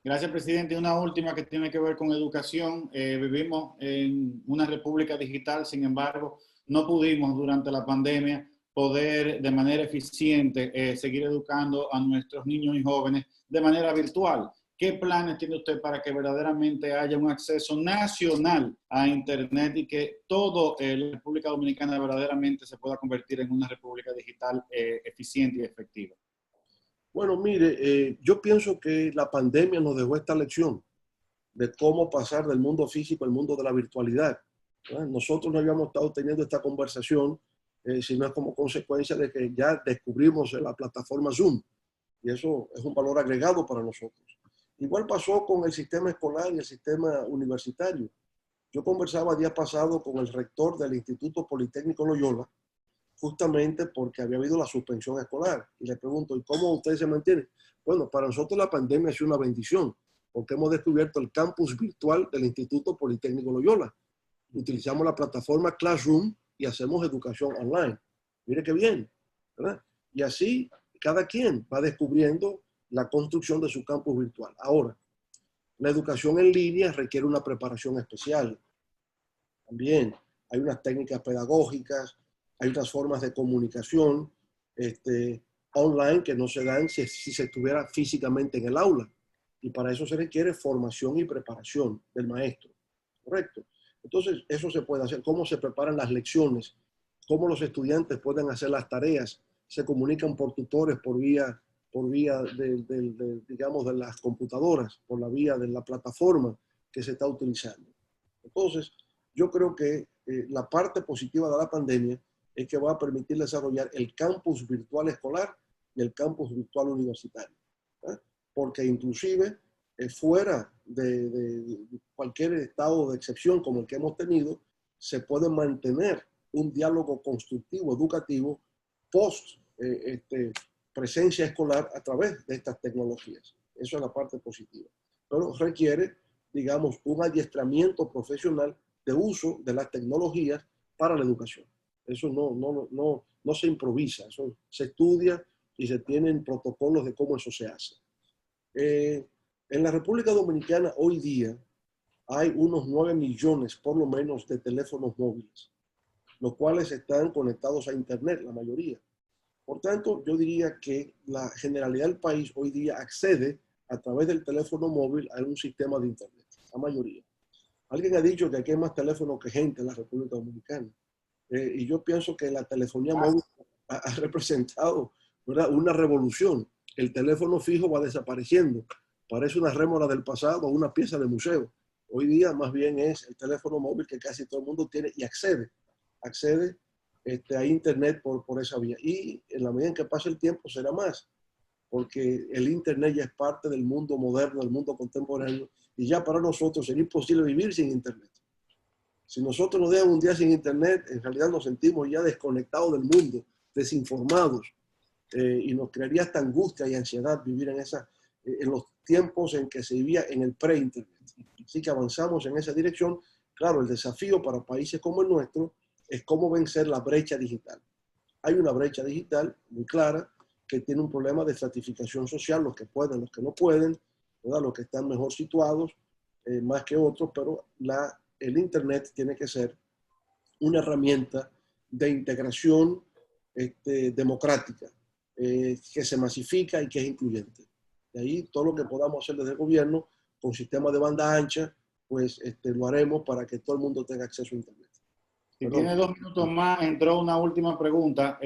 Gracias, presidente. Una última que tiene que ver con educación. Vivimos en una república digital, sin embargo, no pudimos durante la pandemia poder de manera eficiente seguir educando a nuestros niños y jóvenes de manera virtual. ¿Qué planes tiene usted para que verdaderamente haya un acceso nacional a Internet y que toda la República Dominicana verdaderamente se pueda convertir en una república digital eficiente y efectiva? Bueno, mire, yo pienso que la pandemia nos dejó esta lección de cómo pasar del mundo físico al mundo de la virtualidad. Nosotros no habíamos estado teniendo esta conversación, sino como consecuencia de que ya descubrimos la plataforma Zoom, y eso es un valor agregado para nosotros. Igual pasó con el sistema escolar y el sistema universitario. Yo conversaba el día pasado con el rector del Instituto Politécnico Loyola, justamente porque había habido la suspensión escolar. Y le pregunto, ¿y cómo ustedes se mantienen? Bueno, para nosotros la pandemia ha sido una bendición, porque hemos descubierto el campus virtual del Instituto Politécnico Loyola. Utilizamos la plataforma Classroom y hacemos educación online. Mire qué bien, ¿verdad? Y así cada quien va descubriendo la construcción de su campus virtual. Ahora, la educación en línea requiere una preparación especial. También hay unas técnicas pedagógicas, hay unas formas de comunicación online que no se dan si se estuviera físicamente en el aula. Y para eso se requiere formación y preparación del maestro. ¿Correcto? Entonces, eso se puede hacer. ¿Cómo se preparan las lecciones? ¿Cómo los estudiantes pueden hacer las tareas? Se comunican por tutores, por vía digamos, de las computadoras, por la vía de la plataforma que se está utilizando. Entonces, yo creo que la parte positiva de la pandemia es que va a permitir desarrollar el campus virtual escolar y el campus virtual universitario. Porque inclusive fuera de cualquier estado de excepción como el que hemos tenido, se puede mantener un diálogo constructivo, educativo, post presencia escolar a través de estas tecnologías. Eso es la parte positiva. Pero requiere, digamos, un adiestramiento profesional de uso de las tecnologías para la educación. Eso no se improvisa, eso se estudia y se tienen protocolos de cómo eso se hace. En la República Dominicana hoy día hay unos 9 millones por lo menos de teléfonos móviles, los cuales están conectados a Internet, la mayoría. Por tanto, yo diría que la generalidad del país hoy día accede a través del teléfono móvil a un sistema de Internet, la mayoría. Alguien ha dicho que aquí hay más teléfonos que gente en la República Dominicana. Y yo pienso que la telefonía móvil ha representado, ¿verdad?, una revolución. El teléfono fijo va desapareciendo. Parece una rémora del pasado, una pieza de museo. Hoy día más bien es el teléfono móvil que casi todo el mundo tiene y accede a Internet por esa vía. Y en la medida en que pase el tiempo será más, porque el Internet ya es parte del mundo moderno, del mundo contemporáneo, y ya para nosotros sería imposible vivir sin Internet. Si nosotros nos dejan un día sin Internet, en realidad nos sentimos ya desconectados del mundo, desinformados, y nos crearía esta angustia y ansiedad vivir en los tiempos en que se vivía en el pre-Internet. Así que avanzamos en esa dirección. Claro, el desafío para países como el nuestro es cómo vencer la brecha digital. Hay una brecha digital muy clara que tiene un problema de estratificación social, los que pueden, los que no pueden, ¿verdad?, los que están mejor situados, más que otros, pero la el Internet tiene que ser una herramienta de integración democrática, que se masifica y que es incluyente. De ahí todo lo que podamos hacer desde el gobierno con sistemas de banda ancha, pues lo haremos para que todo el mundo tenga acceso a Internet. Si tiene 2 minutos más, entró una última pregunta,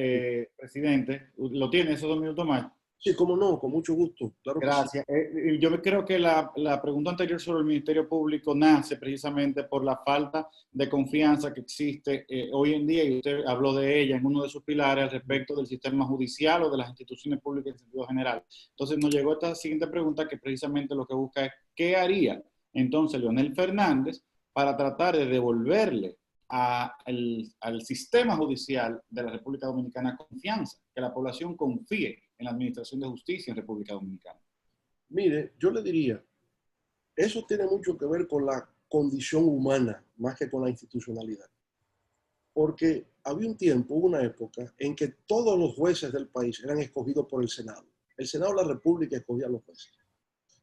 presidente. ¿Lo tiene esos 2 minutos más? Sí, cómo no, con mucho gusto. Claro que gracias. Sí. Yo creo que la pregunta anterior sobre el Ministerio Público nace precisamente por la falta de confianza que existe hoy en día, y usted habló de ella en uno de sus pilares, al respecto del sistema judicial o de las instituciones públicas en sentido general. Entonces nos llegó esta siguiente pregunta, que precisamente lo que busca es ¿qué haría entonces Leonel Fernández para tratar de devolverle al sistema judicial de la República Dominicana confianza, que la población confíe en la administración de justicia en República Dominicana? Mire, yo le diría, eso tiene mucho que ver con la condición humana, más que con la institucionalidad. Porque había un tiempo, hubo una época, en que todos los jueces del país eran escogidos por el Senado. El Senado de la República escogía a los jueces.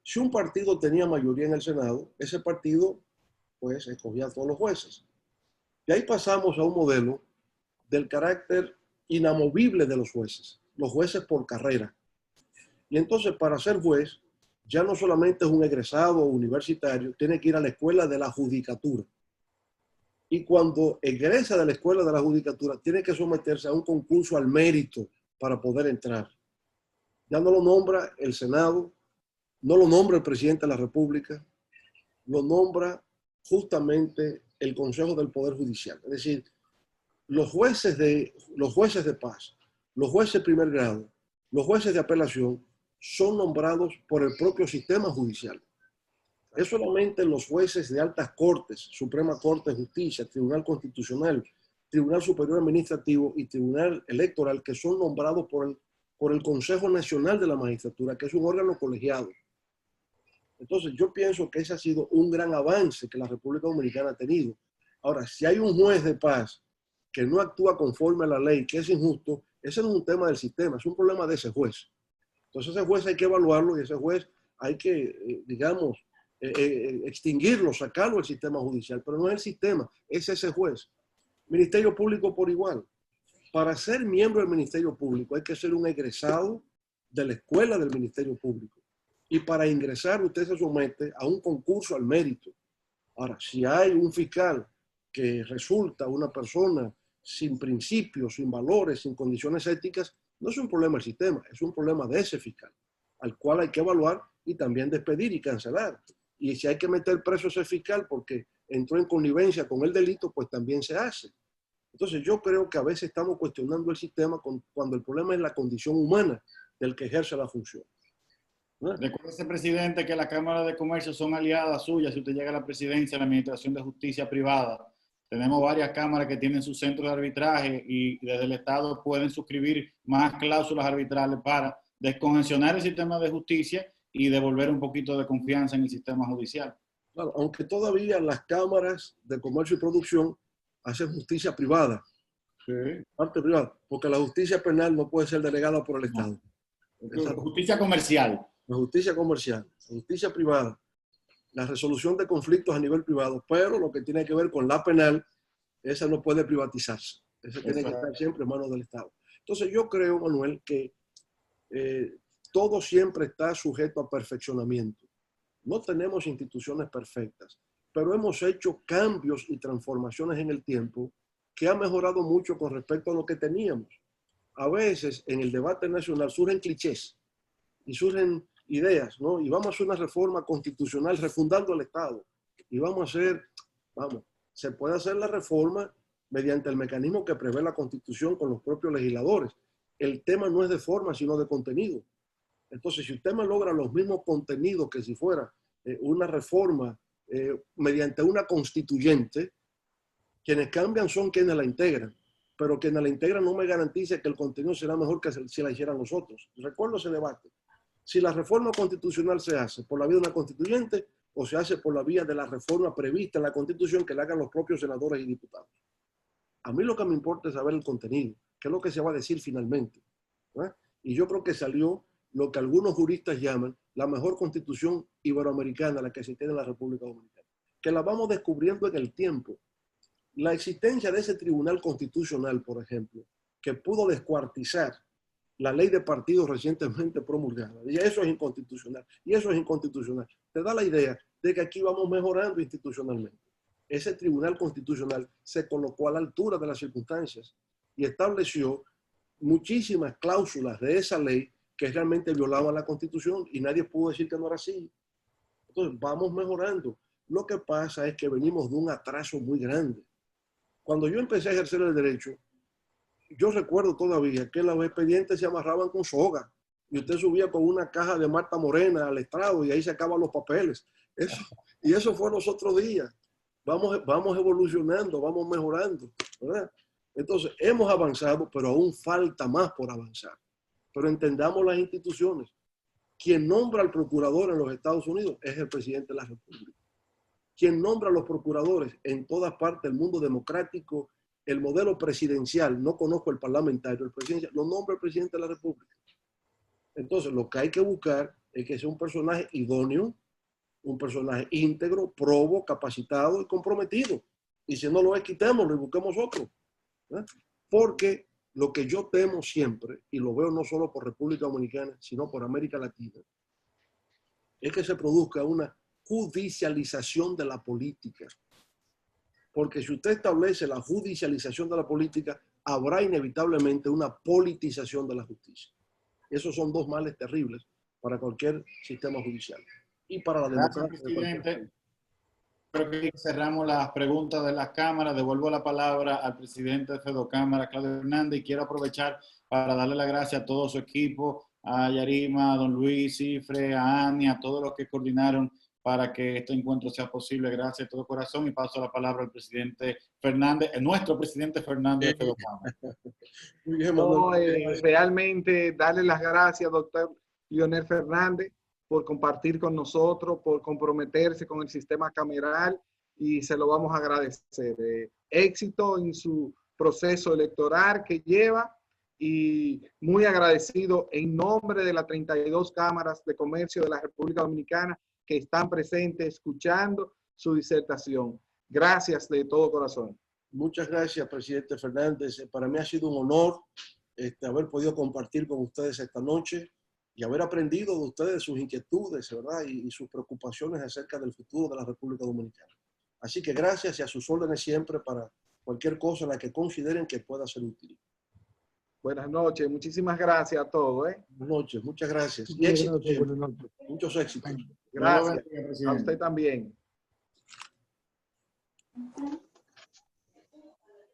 Si un partido tenía mayoría en el Senado, ese partido, pues, escogía a todos los jueces. De ahí pasamos a un modelo del carácter inamovible de los jueces por carrera. Y entonces, para ser juez, ya no solamente es un egresado universitario, tiene que ir a la escuela de la judicatura. Y cuando egresa de la escuela de la judicatura, tiene que someterse a un concurso al mérito para poder entrar. Ya no lo nombra el Senado, no lo nombra el presidente de la República, lo nombra justamente el Consejo del Poder Judicial. Es decir, los jueces de paz, los jueces de primer grado, los jueces de apelación son nombrados por el propio sistema judicial. Es solamente los jueces de altas cortes, Suprema Corte de Justicia, Tribunal Constitucional, Tribunal Superior Administrativo y Tribunal Electoral, que son nombrados por el Consejo Nacional de la Magistratura, que es un órgano colegiado. Entonces, yo pienso que ese ha sido un gran avance que la República Dominicana ha tenido. Ahora, si hay un juez de paz que no actúa conforme a la ley, que es injusto, ese no es un tema del sistema, es un problema de ese juez. Entonces, ese juez hay que evaluarlo y ese juez hay que, extinguirlo, sacarlo del sistema judicial. Pero no es el sistema, es ese juez. Ministerio Público por igual. Para ser miembro del Ministerio Público hay que ser un egresado de la escuela del Ministerio Público. Y para ingresar usted se somete a un concurso al mérito. Ahora, si hay un fiscal que resulta una persona sin principios, sin valores, sin condiciones éticas, no es un problema del sistema, es un problema de ese fiscal, al cual hay que evaluar y también despedir y cancelar. Y si hay que meter preso a ese fiscal porque entró en connivencia con el delito, pues también se hace. Entonces yo creo que a veces estamos cuestionando el sistema cuando el problema es la condición humana del que ejerce la función. Recuerde, presidente, que la Cámara de Comercio son aliadas suyas si usted llega a la presidencia de la Administración de Justicia Privada. Tenemos varias cámaras que tienen sus centros de arbitraje y desde el Estado pueden suscribir más cláusulas arbitrales para descongestionar el sistema de justicia y devolver un poquito de confianza en el sistema judicial. Claro, aunque todavía las cámaras de comercio y producción hacen justicia privada. Sí. Parte privada, porque la justicia penal no puede ser delegada por el Estado. Justicia comercial. La justicia comercial, la justicia privada, la resolución de conflictos a nivel privado, pero lo que tiene que ver con la penal, esa no puede privatizarse. Esa tiene que estar siempre en manos del Estado. Entonces yo creo, Manuel, que todo siempre está sujeto a perfeccionamiento. No tenemos instituciones perfectas, pero hemos hecho cambios y transformaciones en el tiempo que ha mejorado mucho con respecto a lo que teníamos. A veces en el debate nacional surgen clichés y surgen ideas, ¿no? Y vamos a hacer una reforma constitucional refundando el Estado. Y se puede hacer la reforma mediante el mecanismo que prevé la Constitución con los propios legisladores. El tema no es de forma, sino de contenido. Entonces, si usted me logra los mismos contenidos que si fuera una reforma mediante una constituyente, quienes cambian son quienes la integran, pero quienes la integran no me garantiza que el contenido será mejor que si la hicieran los otros. Recuerdo ese debate. Si la reforma constitucional se hace por la vía de una constituyente o se hace por la vía de la reforma prevista en la Constitución que la hagan los propios senadores y diputados. A mí lo que me importa es saber el contenido, qué es lo que se va a decir finalmente. ¿Eh? Y yo creo que salió lo que algunos juristas llaman la mejor constitución iberoamericana, la que se tiene en la República Dominicana. que las vamos descubriendo en el tiempo. La existencia de ese tribunal constitucional, por ejemplo, que pudo descuartizar la ley de partidos recientemente promulgada, y eso es inconstitucional, y eso es inconstitucional, te da la idea de que aquí vamos mejorando institucionalmente. Ese tribunal constitucional se colocó a la altura de las circunstancias y estableció muchísimas cláusulas de esa ley que realmente violaban la Constitución y nadie pudo decir que no era así. Entonces, vamos mejorando. Lo que pasa es que venimos de un atraso muy grande. Cuando yo empecé a ejercer el derecho, yo recuerdo todavía que los expedientes se amarraban con soga y usted subía con una caja de Marta Morena al estrado y ahí sacaban los papeles. Y eso fue los otros días. Vamos evolucionando, vamos mejorando, ¿verdad? Entonces, hemos avanzado, pero aún falta más por avanzar. Pero entendamos las instituciones. Quien nombra al procurador en los Estados Unidos es el presidente de la República. Quien nombra a los procuradores en todas partes del mundo democrático, el modelo presidencial, no conozco el parlamentario, el presidencial, lo nombra el presidente de la República. Entonces, lo que hay que buscar es que sea un personaje idóneo, un personaje íntegro, probo, capacitado y comprometido. Y si no lo es, quitémoslo y busquemos otro. ¿Eh? Porque lo que yo temo siempre, y lo veo no solo por República Dominicana, sino por América Latina, es que se produzca una judicialización de la política. Porque si usted establece la judicialización de la política, habrá inevitablemente una politización de la justicia. Esos son dos males terribles para cualquier sistema judicial y para la democracia. Gracias, presidente. Creo que cerramos las preguntas de las cámaras. Devuelvo la palabra al presidente de FEDOCámara, Claudio Hernández, y quiero aprovechar para darle las gracias a todo su equipo, a Yarima, a don Luis, Cifre, a Ani, a todos los que coordinaron para que este encuentro sea posible. Gracias de todo corazón y paso la palabra al presidente Fernández, nuestro presidente Fernández de FEDOCámara. No, realmente darle las gracias, doctor Leonel Fernández, por compartir con nosotros, por comprometerse con el sistema cameral y se lo vamos a agradecer. Éxito en su proceso electoral que lleva y muy agradecido en nombre de las 32 cámaras de comercio de la República Dominicana que están presentes escuchando su disertación. Gracias de todo corazón. Muchas gracias, presidente Fernández. Para mí ha sido un honor haber podido compartir con ustedes esta noche y haber aprendido de ustedes sus inquietudes, ¿verdad? Y sus preocupaciones acerca del futuro de la República Dominicana. Así que gracias y a sus órdenes siempre para cualquier cosa en la que consideren que pueda ser útil. Buenas noches, muchísimas gracias a todos. Buenas noches, muchas gracias. Y éxito siempre. Muchos éxitos. Gracias. A usted también.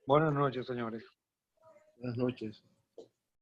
Buenas noches, señores. Buenas noches.